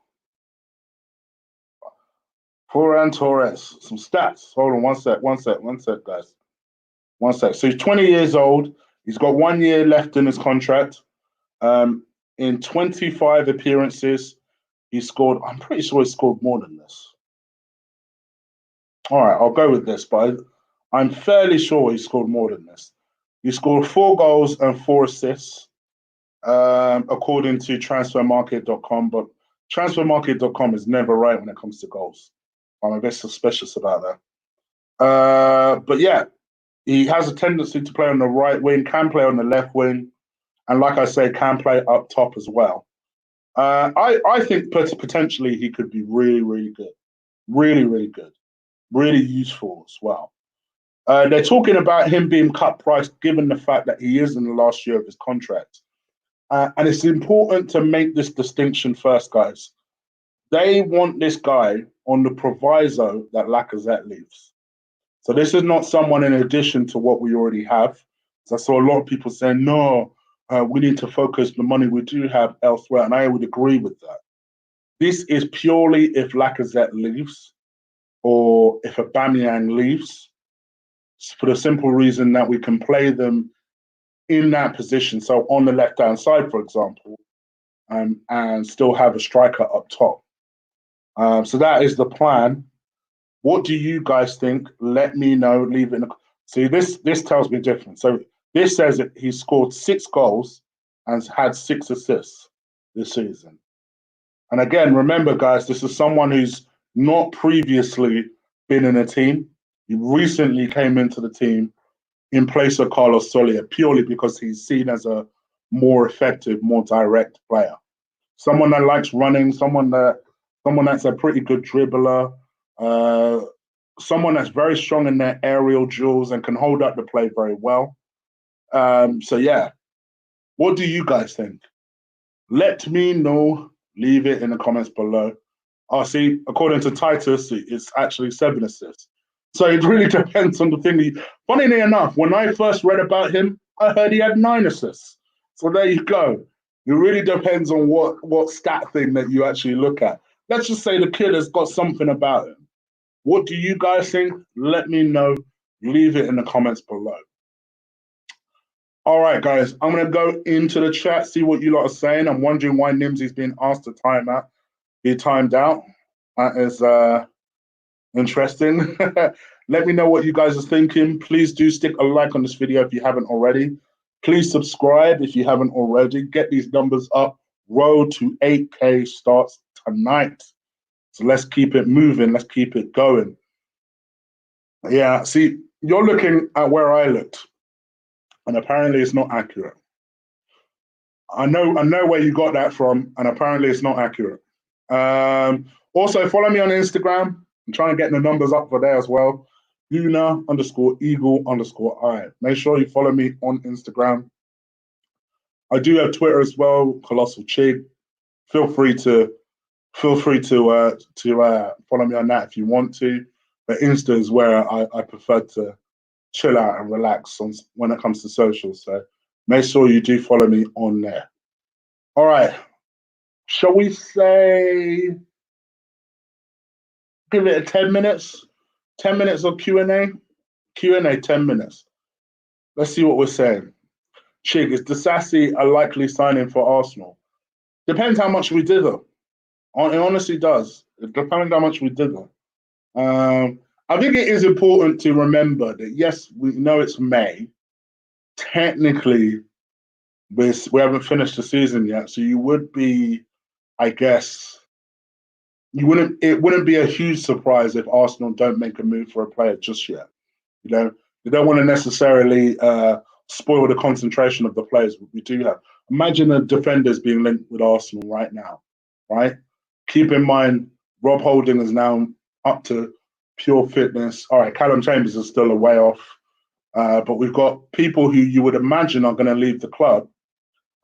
S1: Ferran Torres. Some stats. Hold on one sec, guys. One sec. So he's 20 years old. He's got 1 year left in his contract. In 25 appearances, he scored. I'm pretty sure he scored more than this. All right, I'll go with this, but I'm fairly sure he scored more than this. He scored 4 goals and 4 assists, according to transfermarket.com. But transfermarket.com is never right when it comes to goals. I'm a bit suspicious about that. But yeah, he has a tendency to play on the right wing, can play on the left wing, and like I say, can play up top as well. I think potentially he could be really, really good. Really, really good. Really useful as well. They're talking about him being cut price given the fact that he is in the last year of his contract. And it's important to make this distinction first, guys. They want this guy on the proviso that Lacazette leaves. So this is not someone in addition to what we already have. So I saw a lot of people saying, no, we need to focus the money we do have elsewhere. And I would agree with that. This is purely if Lacazette leaves or if Aubameyang leaves, for the simple reason that we can play them in that position. So on the left-hand side, for example, and still have a striker up top. So that is the plan. What do you guys think? Let me know. Leave it in the... See, this tells me different. So this says that he scored 6 goals and had 6 assists this season. And again, remember, guys, this is someone who's not previously been in a team. He recently came into the team in place of Carlos Soler purely because he's seen as a more effective, more direct player. Someone that likes running, someone that's a pretty good dribbler, someone that's very strong in their aerial duels and can hold up the play very well. So yeah, what do you guys think? Let me know. Leave it in the comments below. Oh, see, according to Titus, it's actually 7 assists. So it really depends on the thing. Funnily enough, when I first read about him, I heard he had 9 assists. So there you go. It really depends on what stat thing that you actually look at. Let's just say the kid has got something about him. What do you guys think? Let me know. Leave it in the comments below. All right, guys, I'm going to go into the chat, see what you lot are saying. I'm wondering why Nimsy's been asked to be timed out. That is interesting. Let me know what you guys are thinking. Please do stick a like on this video if you haven't already. Please subscribe if you haven't already. Get these numbers up. Road to 8K starts tonight. So let's keep it moving. Let's keep it going. Yeah, see, you're looking at where I looked, and apparently it's not accurate. I know where you got that from, and apparently it's not accurate. Also, follow me on Instagram. I'm trying to get the numbers up for there as well. Una_eagle_I. Make sure you follow me on Instagram. I do have Twitter as well, Colossal Chig. Feel free to follow me on that if you want to. But Insta is where I prefer to chill out and relax when it comes to socials. So make sure you do follow me on there. All right. Shall we say, give it 10 minutes? 10 minutes of Q&A? Q&A, 10 minutes. Let's see what we're saying. Chig, is Disasi a likely signing for Arsenal? Depends how much we dither. It honestly does. It depends how much we dither. I think it is important to remember that, yes, we know it's May. Technically, we haven't finished the season yet, so you would be, I guess, it wouldn't be a huge surprise if Arsenal don't make a move for a player just yet. You know, they don't want to necessarily spoil the concentration of the players we do have. Imagine the defenders being linked with Arsenal right now, right? Keep in mind, Rob Holding is now up to pure fitness. All right, Callum Chambers is still a way off. But we've got people who you would imagine are going to leave the club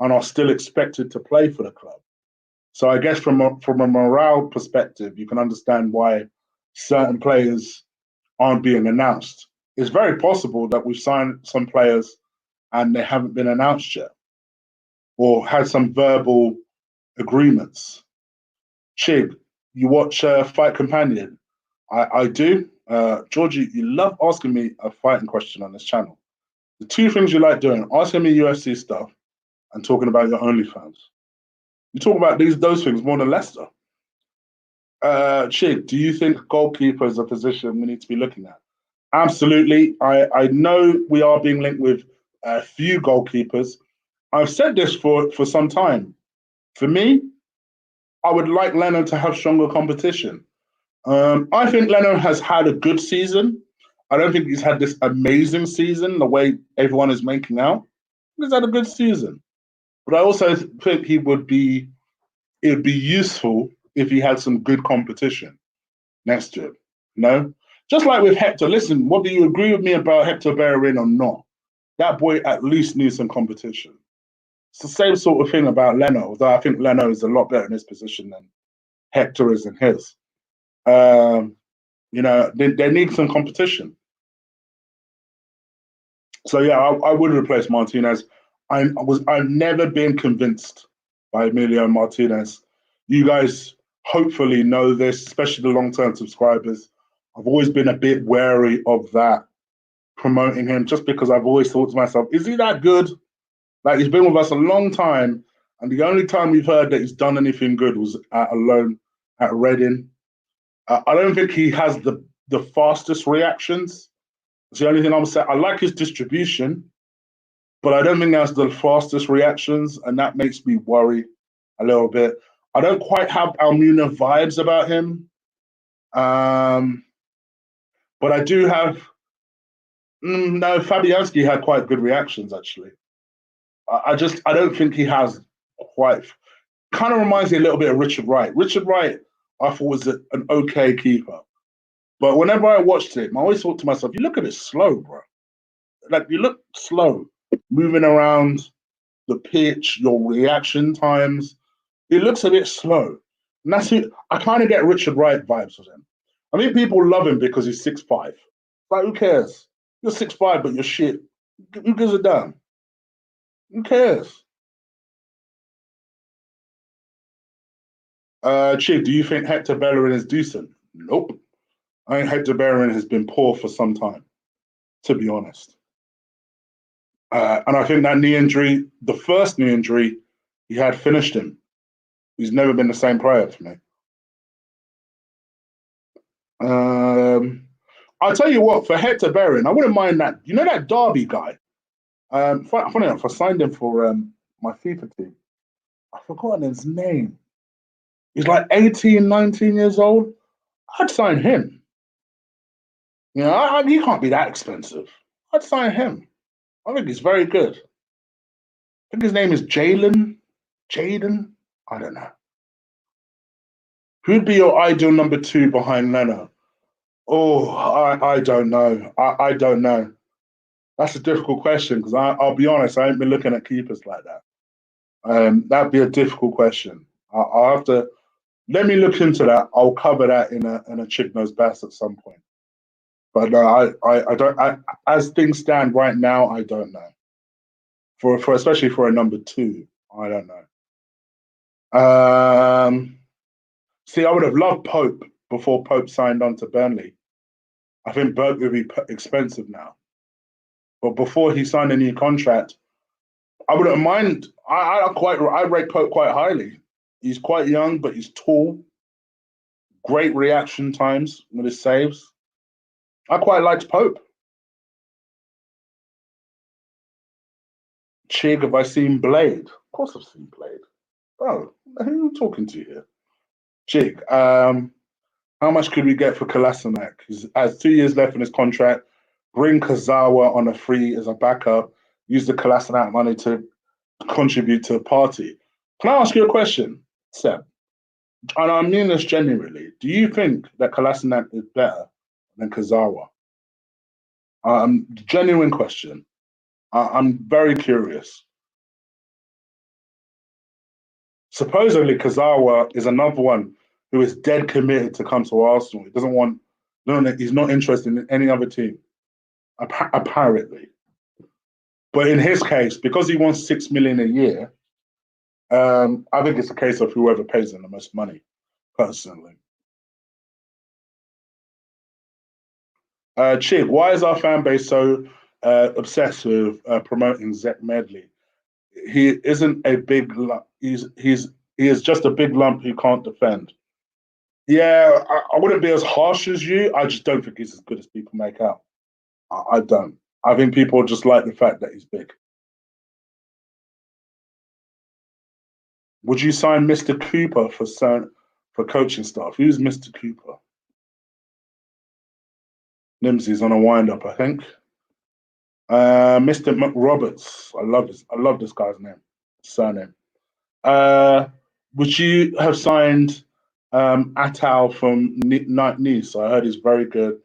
S1: and are still expected to play for the club. So I guess from a morale perspective, you can understand why certain players aren't being announced. It's very possible that we've signed some players and they haven't been announced yet or had some verbal agreements. Chig, you watch Fight Companion? I do. Georgie, you love asking me a fighting question on this channel. The two things you like doing: asking me UFC stuff and talking about your OnlyFans. You talk about those things more than Leicester. Chig, do you think goalkeeper is a position we need to be looking at? Absolutely. I know we are being linked with a few goalkeepers. I've said this for some time. For me, I would like Leno to have stronger competition. I think Leno has had a good season. I don't think he's had this amazing season the way everyone is making out. He's had a good season, but I also think it would be useful if he had some good competition next year. No, just like with Hector. Listen, whether you agree with me about Hector Bellerin or not, that boy at least needs some competition. It's the same sort of thing about Leno, although I think Leno is a lot better in his position than Hector is in his. They need some competition. So yeah, I would replace Martinez. I've never been convinced by Emilio Martinez. You guys hopefully know this, especially the long-term subscribers. I've always been a bit wary of that, promoting him, just because I've always thought to myself, is he that good? Like, he's been with us a long time, and the only time we've heard that he's done anything good was at a loan at Reading. I don't think he has the fastest reactions. It's the only thing I'm saying. I like his distribution, but I don't think that's the fastest reactions, and that makes me worry a little bit. I don't quite have Almuna vibes about him, but I do have. No, Fabianski had quite good reactions actually. I don't think he has quite. Kind of reminds me a little bit of Richard Wright. Richard Wright, I thought was an okay keeper, but whenever I watched him, I always thought to myself, "You look a bit slow, bro. Like, you look slow, moving around the pitch, your reaction times. It looks a bit slow." And that's who I kind of get Richard Wright vibes with him. I mean, people love him because he's 6'5". Like, who cares? You're 6'5", but you're shit. Who gives a damn? Who cares? Chig, do you think Hector Bellerin is decent? Nope. I think Hector Bellerin has been poor for some time, to be honest. And I think that knee injury, the first knee injury he had, finished him. He's never been the same player for me. I'll tell you what, for Hector Bellerin, I wouldn't mind that. You know that Derby guy? Funny enough, I signed him for my FIFA team. I've forgotten his name. He's like 18, 19 years old. I'd sign him. You know, he can't be that expensive. I'd sign him. I think he's very good. I think his name is Jalen. Jaden? I don't know. Who'd be your ideal number two behind Leno? Oh, I don't know. I don't know. That's a difficult question because I'll be honest, I ain't been looking at keepers like that. That'd be a difficult question. I'll have to let me look into that. I'll cover that in a Chick Knows Best at some point. But no, I don't. As things stand right now, I don't know. For especially for a number two, I don't know. See, I would have loved Pope before Pope signed on to Burnley. I think Pope would be expensive now. But before he signed a new contract, I wouldn't mind. I rate Pope quite highly. He's quite young, but he's tall. Great reaction times with his saves. I quite liked Pope. Chig, have I seen Blade? Of course I've seen Blade. Oh, who are you talking to here? Chig, how much could we get for Kolasinac? He has 2 years left in his contract. Bring Kazawa on a free as a backup. Use the Kolasinac money to contribute to a party. Can I ask you a question, Seb? And I mean this genuinely. Do you think that Kolasinac is better than Kazawa? Genuine question. I'm very curious. Supposedly, Kazawa is another one who is dead committed to come to Arsenal. He doesn't want, no, he's not interested in any other team, apparently. But in his case, because he wants 6 million a year, I think it's a case of whoever pays him the most money, personally. Chig, why is our fan base so obsessed with promoting Zach Medley. He isn't a big. He is just a big lump who can't defend. Yeah, I wouldn't be as harsh as you. I just don't think he's as good as people make out. I don't. I think people just like the fact that he's big. Would you sign Mr. Cooper for coaching staff? Who's Mr. Cooper? Nimsy's on a wind up, I think. Mr. McRoberts. I love this guy's name, surname. Uh, would you have signed Atal from Nice? I heard he's very good,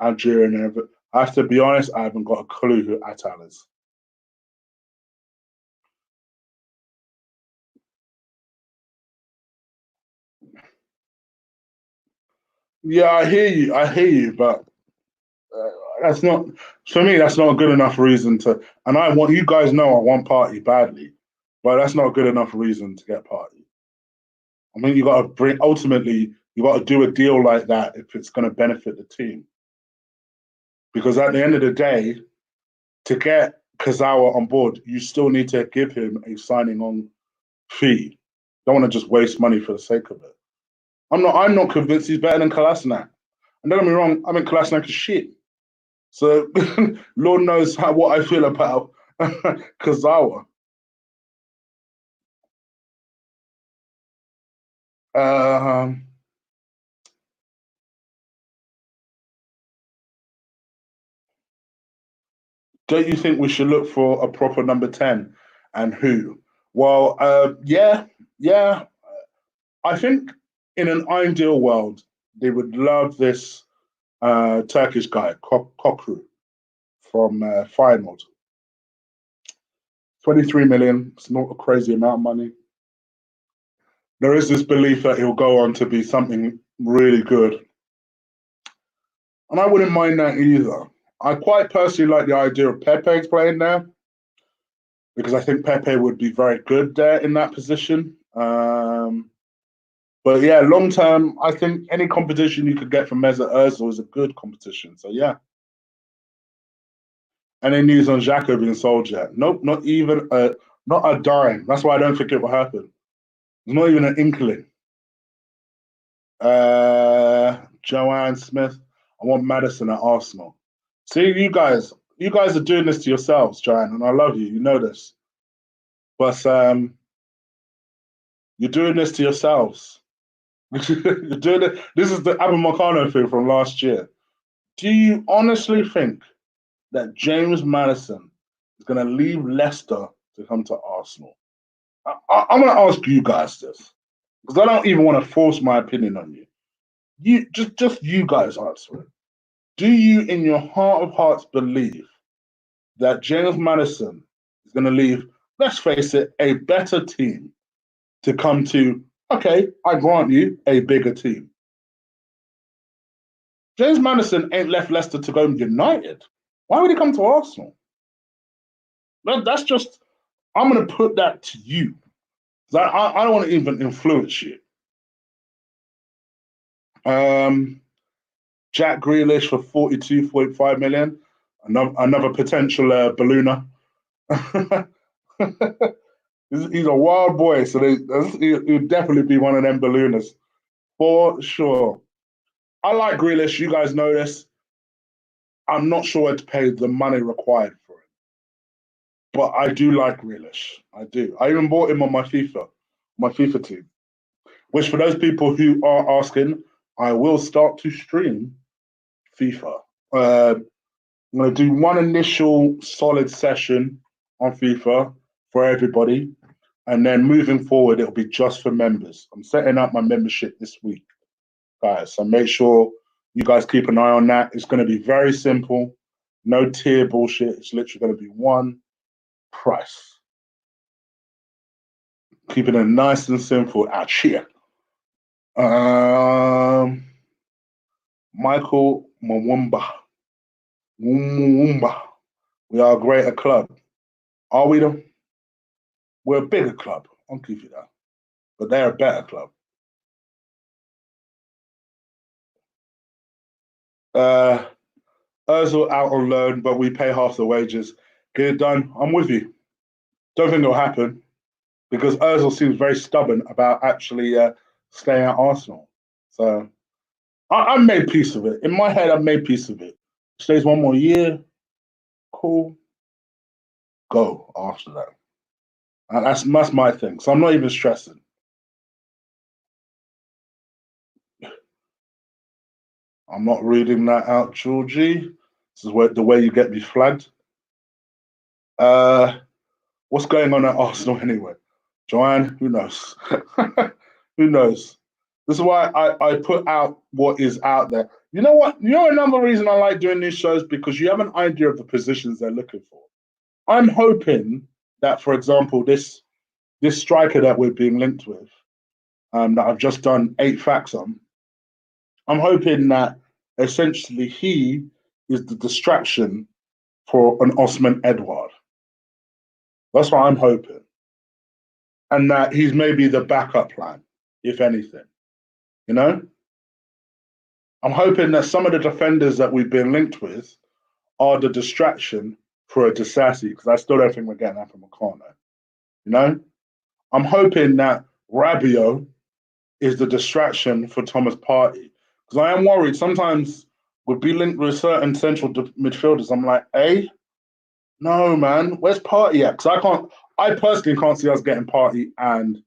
S1: Algerian. I have to be honest, I haven't got a clue who Atal is. Yeah, I hear you. I hear you, but uh, that's not for me. That's not a good enough reason to. And I want you guys know I want Party badly, but that's not a good enough reason to get Party. I mean, you got to bring. Ultimately, you got to do a deal like that if it's going to benefit the team. Because at the end of the day, to get Kazawa on board, you still need to give him a signing on fee. Don't want to just waste money for the sake of it. I'm not convinced he's better than Kolasinac. And don't get me wrong, I mean Kolasinac is shit. So Lord knows what I feel about Kazawa. Um, don't you think we should look for a proper number 10 and who? Well, yeah. I think in an ideal world, they would love this Turkish guy, Kokru from Feyenoord. 23 million. It's not a crazy amount of money. There is this belief that he'll go on to be something really good. And I wouldn't mind that either. I quite personally like the idea of Pepe playing there because I think Pepe would be very good there in that position. But yeah, long term, I think any competition you could get from Mesut Ozil is a good competition. So yeah. Any news on Xhaka being sold yet? Nope, not a dime. That's why I don't think it will happen. There's not even an inkling. Joanne Smith. I want Madison at Arsenal. See, you guys are doing this to yourselves, Joanne, and I love you. You know this, but you're doing this to yourselves. You're doing it. This is the Abu Makano thing from last year. Do you honestly think that James Madison is going to leave Leicester to come to Arsenal? I'm going to ask you guys this because I don't even want to force my opinion on you. You just you guys answer it. Do you, in your heart of hearts, believe that James Madison is going to leave, let's face it, a better team to come to, okay, I grant you, a bigger team? James Madison ain't left Leicester to go United. Why would he come to Arsenal? That's just, I'm going to put that to you. I don't want to even influence you. Um, Jack Grealish for 42.5 million. Another potential ballooner. He's a wild boy, so he'll definitely be one of them ballooners for sure. I like Grealish. You guys know this. I'm not sure where to pay the money required for him, but I do like Grealish. I do. I even bought him on my FIFA team. Which, for those people who are asking, I will start to stream FIFA. I'm going to do one initial solid session on FIFA for everybody. And then moving forward, it'll be just for members. I'm setting up my membership this week, guys. So make sure you guys keep an eye on that. It's going to be very simple. No tier bullshit. It's literally going to be one price. Keeping it nice and simple out here. Michael Mwumba. Mwumba. We are a greater club. Are we though? We're a bigger club. I'll give you that. But they're a better club. Uh, Ozil out on loan, but we pay half the wages. Get it done. I'm with you. Don't think it'll happen because Ozil seems very stubborn about actually staying at Arsenal. So I made peace of it. In my head, I've made peace of it. Stays one more year. Cool. Go after that. And that's my thing. So I'm not even stressing. I'm not reading that out, Georgie. This is the way you get me flagged. What's going on at Arsenal anyway? Joanne, who knows? Who knows? This is why I put out what is out there. You know what? You know another reason I like doing these shows because you have an idea of the positions they're looking for. I'm hoping that, for example, this striker that we're being linked with, that I've just done 8 facts on, I'm hoping that essentially he is the distraction for an Osman Edouard. That's what I'm hoping. And that he's maybe the backup plan, if anything. You know? I'm hoping that some of the defenders that we've been linked with are the distraction for a Disassi, because I still don't think we're getting that from Meccano. You know? I'm hoping that Rabiot is the distraction for Thomas Partey. Because I am worried sometimes we'll be linked with certain central midfielders. I'm like, hey, no, man, where's Partey at? Because I personally can't see us getting Partey and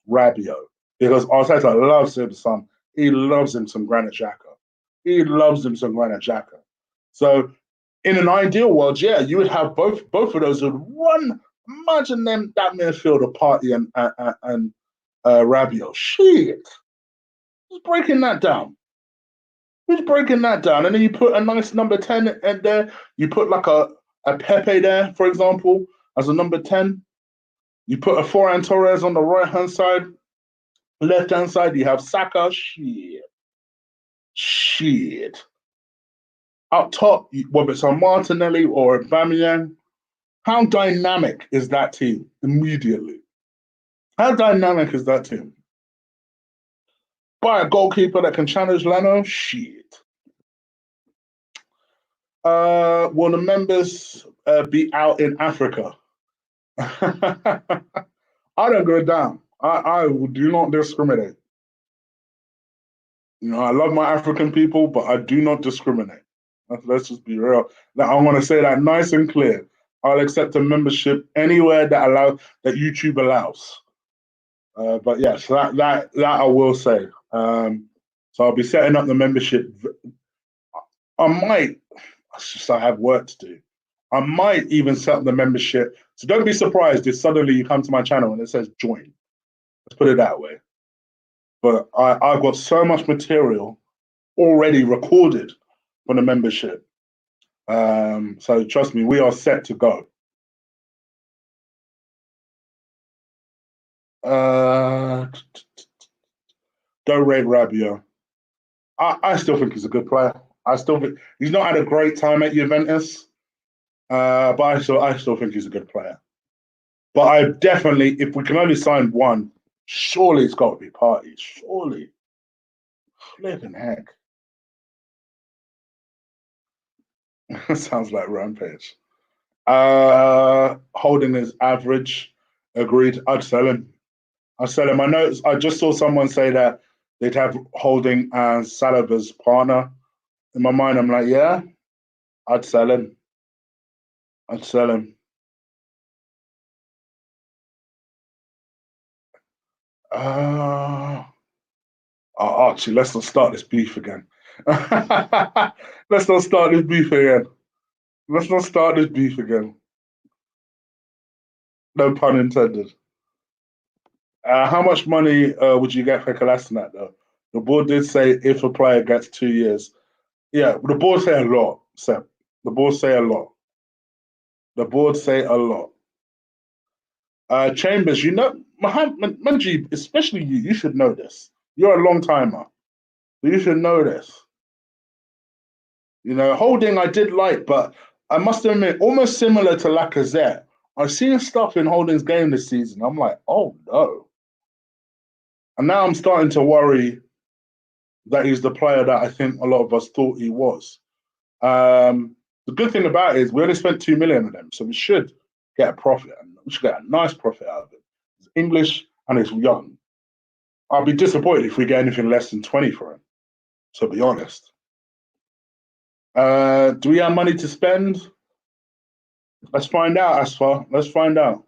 S1: Rabiot. Because Arteta loves him some. He loves him some Granit Xhaka. He loves him some Granit Xhaka. So in an ideal world, yeah, you would have both of those would run. Imagine them that midfield of Partey and Rabiot. Shit, who's breaking that down? Who's breaking that down? And then you put a nice number 10 in there. You put like a Pepe there, for example, as a number 10. You put a Ferran Torres on the right hand side. Left hand side, you have Saka. Shit. Up top, whether it's a Martinelli or a Aubameyang, how dynamic is that team immediately? How dynamic is that team? Buy a goalkeeper that can challenge Leno? Shit. Will the members be out in Africa? I don't go down. I do not discriminate. You know, I love my African people, but I do not discriminate. Let's just be real. Now, I want to say that nice and clear. I'll accept a membership anywhere that YouTube allows. But yes, that I will say. So I'll be setting up the membership. I might. I have work to do. I might even set up the membership. So don't be surprised if suddenly you come to my channel and it says join. Let's put it that way. But I've got so much material already recorded for the membership. So trust me, we are set to go. Don't rate Rabiot. I still think he's a good player. I still think he's not had a great time at Juventus, but I still think he's a good player. But I definitely, if we can only sign one, surely it's got to be Partey. Surely, flipping heck. Sounds like Rampage. Holding is average. Agreed. I'd sell him. I'd sell him. I just saw someone say that they'd have Holding as Saliba's partner. In my mind, I'm like, yeah, I'd sell him. I'd sell him. Archie, let's not start this beef again. Let's not start this beef again. Let's not start this beef again. No pun intended. How much money would you get for Kolasinac, though? The board did say if a player gets 2 years. Yeah, the board say a lot, Seb. The board say a lot. The board say a lot. Chambers, you know, Manji, especially you should know this. You're a long timer. You should know this. You know, Holding I did like, but I must admit, almost similar to Lacazette. I've seen stuff in Holding's game this season. I'm like, oh no. And now I'm starting to worry that he's the player that I think a lot of us thought he was. The good thing about it is we only spent 2 million on them, so we should get a profit, and we should get a nice profit out of it. It's English and it's young. I'll be disappointed if we get anything less than 20 for him, to be honest. Do we have money to spend? Let's find out, Asfar. Let's find out.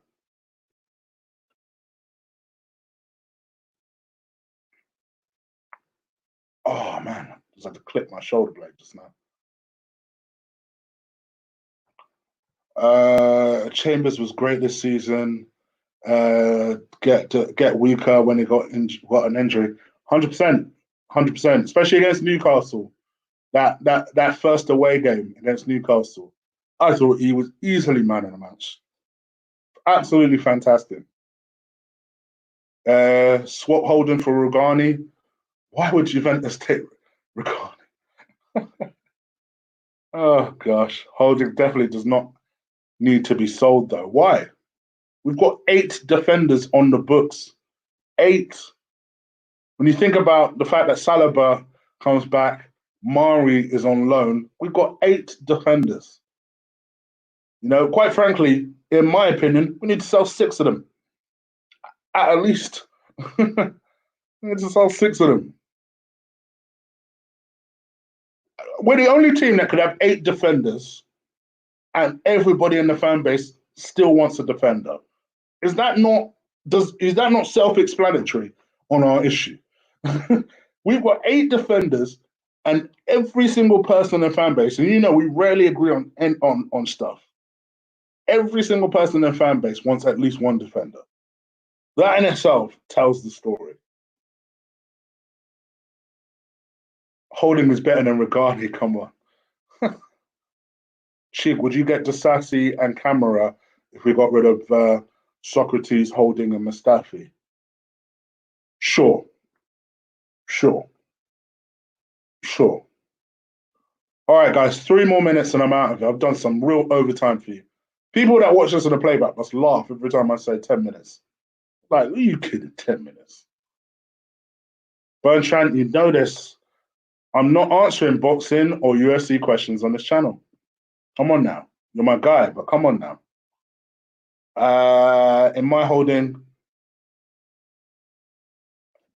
S1: Oh man, I just had to clip my shoulder blade just now. Chambers was great this season. Get weaker when he got an injury. 100%, 100%, especially against Newcastle. That first away game against Newcastle, I thought he was easily man of the match. Absolutely fantastic. Swap Holden for Rugani. Why would Juventus take Rugani? Oh gosh, Holding definitely does not need to be sold though. Why? We've got 8 defenders on the books. 8. When you think about the fact that Saliba comes back, Mari is on loan, we've got 8 defenders. You know, quite frankly, in my opinion, we need to sell 6 of them. At least. We need to sell 6 of them. We're the only team that could have 8 defenders and everybody in the fan base still wants a defender. Is that not self-explanatory on our issue? We've got 8 defenders and every single person in the fan base, and you know we rarely agree on stuff. Every single person in the fan base wants at least one defender. That in itself tells the story. Holding is better than Regardie, come on. Chig, would you get Disasi and Camera if we got rid of Socrates, Holding, and Mustafi? Sure. Sure. Sure. All right, guys, 3 more minutes and I'm out of it. I've done some real overtime for you. People that watch this on the playback must laugh every time I say 10 minutes. Like, are you kidding? 10 minutes. Bertrand, you know this. I'm not answering boxing or UFC questions on this channel. Come on now. You're my guy, but come on now. In my holding,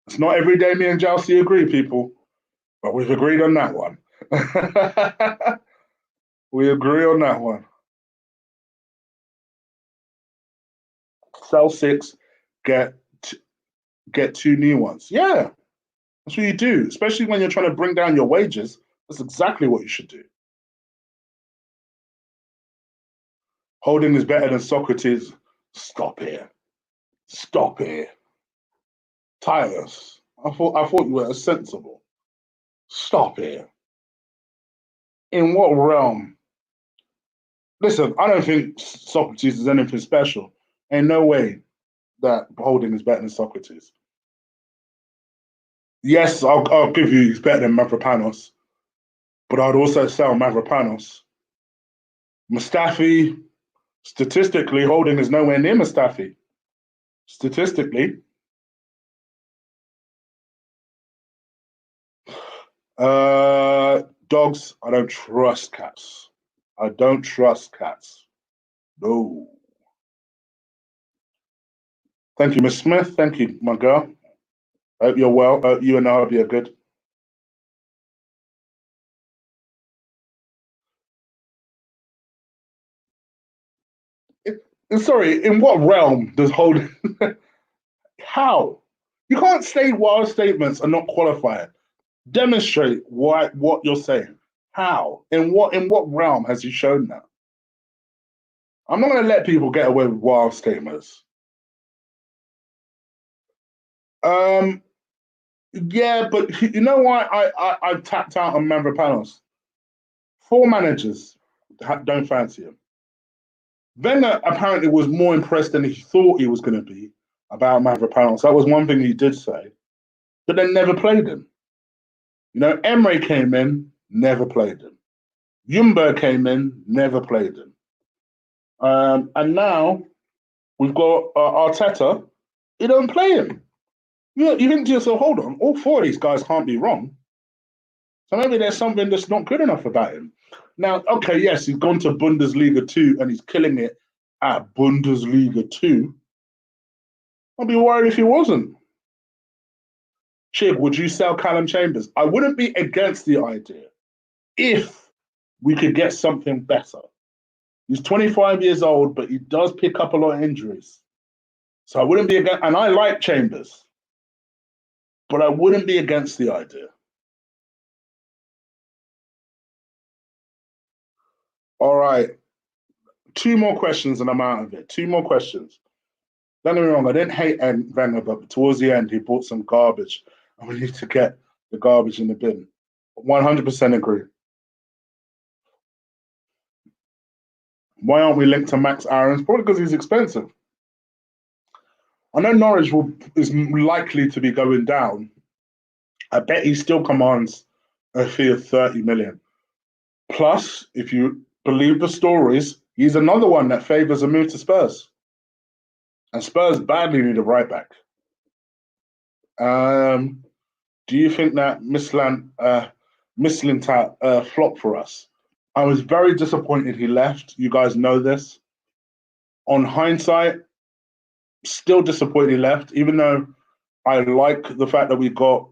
S1: it's not every day me and Jousey agree, people, but we've agreed on that one. We agree on that one. Sell 6, get 2 new ones. Yeah, that's what you do, especially when you're trying to bring down your wages. That's exactly what you should do. Holding is better than Socrates. Stop here. Stop here. Tyrus, I thought you were sensible. Stop here. In what realm? Listen, I don't think Socrates is anything special. In no way that Holding is better than Socrates. Yes, I'll give you he's better than Mavropanos, but I'd also sell Mavropanos. Mustafi, statistically, Holding is nowhere near Mustafi. Statistically. Dogs, I don't trust cats. I don't trust cats. No. Thank you, Miss Smith. Thank you, my girl. I hope you're well. You and I hope you're good. Sorry, in what realm does Holding? How? You can't say wild statements and not qualify it. Demonstrate what you're saying. How? In what realm has he shown that? I'm not going to let people get away with wild statements. Yeah, but you know why I've tapped out on Mavropanos? 4 managers don't fancy him. Wenger apparently was more impressed than he thought he was going to be about Mavropanos. That was one thing he did say, but then never played him. You know, Emre came in, never played him. Jumbo came in, never played him. And now we've got Arteta. He don't play him. You think to yourself, hold on, all 4 of these guys can't be wrong. So maybe there's something that's not good enough about him. Now, okay, yes, he's gone to Bundesliga 2 and he's killing it at Bundesliga 2. I'd be worried if he wasn't. Chig, would you sell Callum Chambers? I wouldn't be against the idea if we could get something better. He's 25 years old, but he does pick up a lot of injuries. So I wouldn't be against, and I like Chambers, but I wouldn't be against the idea. All right. 2 more questions and I'm out of it. 2 more questions. Don't get me wrong, I didn't hate Wenger, but towards the end, he bought some garbage, and we need to get the garbage in the bin. 100% agree. Why aren't we linked to Max Aarons? Probably because he's expensive. I know Norwich is likely to be going down. I bet he still commands a fee of 30 million. Plus, if you believe the stories, he's another one that favours a move to Spurs. And Spurs badly need a right back. Do you think that Mislintat flopped for us? I was very disappointed he left. You guys know this. On hindsight, still disappointed he left, even though I like the fact that we got,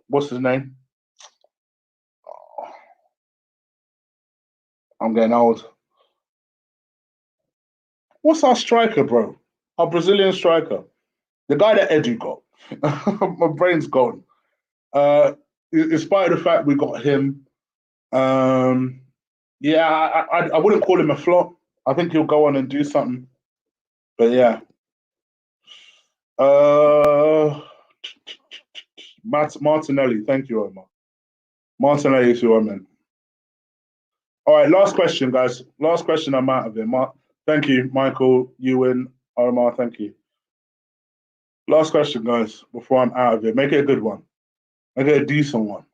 S1: what's his name? I'm getting old. What's our striker, bro? Our Brazilian striker. The guy that Edu got. My brain's gone. In spite of the fact we got him, yeah, I wouldn't call him a flop. I think he'll go on and do something. But yeah. Martinelli, thank you, Omar. Martinelli is who I meant. All right, last question, guys. Last question, I'm out of it. Thank you, Michael, Ewan, Omar, thank you. Last question, guys, before I'm out of it. Make it a good one. Make it a decent one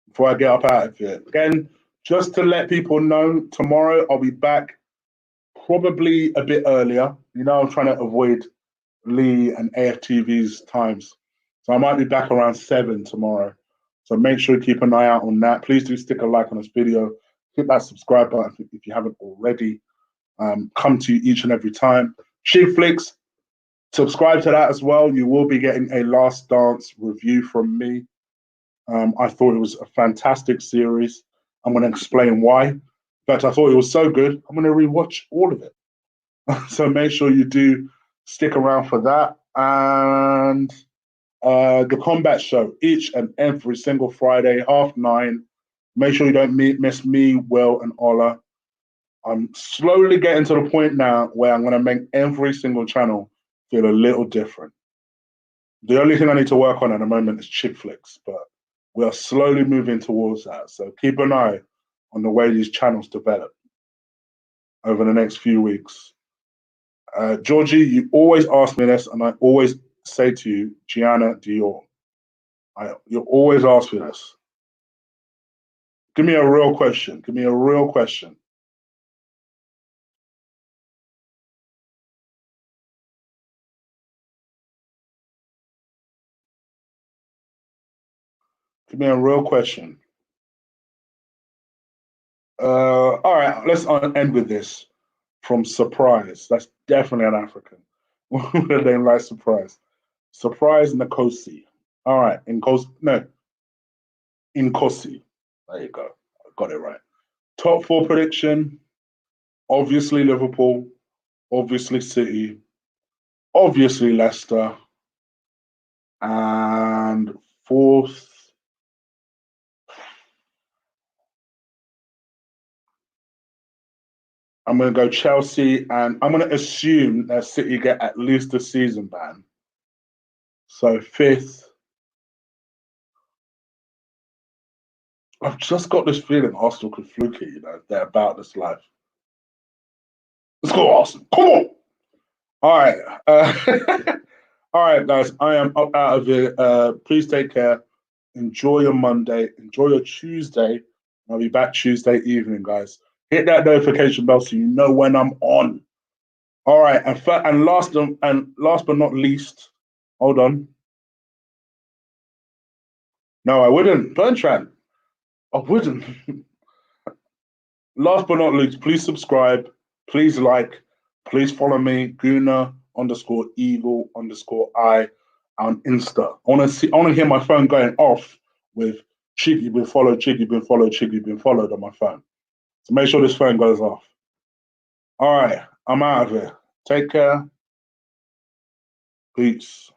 S1: before I get up out of here. Again, just to let people know, tomorrow I'll be back probably a bit earlier. You know, I'm trying to avoid Lee and AFTV's times. So I might be back around 7 tomorrow. So make sure you keep an eye out on that. Please do stick a like on this video. Hit that subscribe button if you haven't already. Come to you each and every time. Chief Flicks, subscribe to that as well. You will be getting a Last Dance review from me. I thought it was a fantastic series. I'm going to explain why. In fact, I thought it was so good, I'm going to rewatch all of it. So make sure you do stick around for that. And the Combat Show, each and every single Friday, 9:30. Make sure you don't miss me, Will, and Ola. I'm slowly getting to the point now where I'm going to make every single channel feel a little different. The only thing I need to work on at the moment is chick flicks, but we are slowly moving towards that. So keep an eye on the way these channels develop over the next few weeks. Georgie, you always ask me this, and I always say to you, Gianna Dior. You always ask me this. Give me a real question. Give me a real question. Give me a real question. All right, let's end with this. From Surprise. That's definitely an African. With a name like Surprise. Surprise Nkosi. All right, Nkosi. There you go. I got it right. Top 4 prediction. Obviously Liverpool. Obviously City. Obviously Leicester. And 4th. I'm going to go Chelsea, and I'm going to assume that City get at least a season ban. So 5th. I've just got this feeling Arsenal could fluke it, they're about this life. Let's go, Arsenal. Come on. All right. All right, guys. I am up out of here. Please take care. Enjoy your Monday. Enjoy your Tuesday. I'll be back Tuesday evening, guys. Hit that notification bell so you know when I'm on. All right. And last but not least, hold on. No, I wouldn't. Bertrand, I wouldn't. Last but not least, please subscribe, please like, please follow me, Guna underscore Eagle underscore I on Insta. I want to hear my phone going off with Chiggy been followed, Chiggy been followed, Chiggy been followed on my phone. So make sure this phone goes off. All right, I'm out of here. Take care. Peace.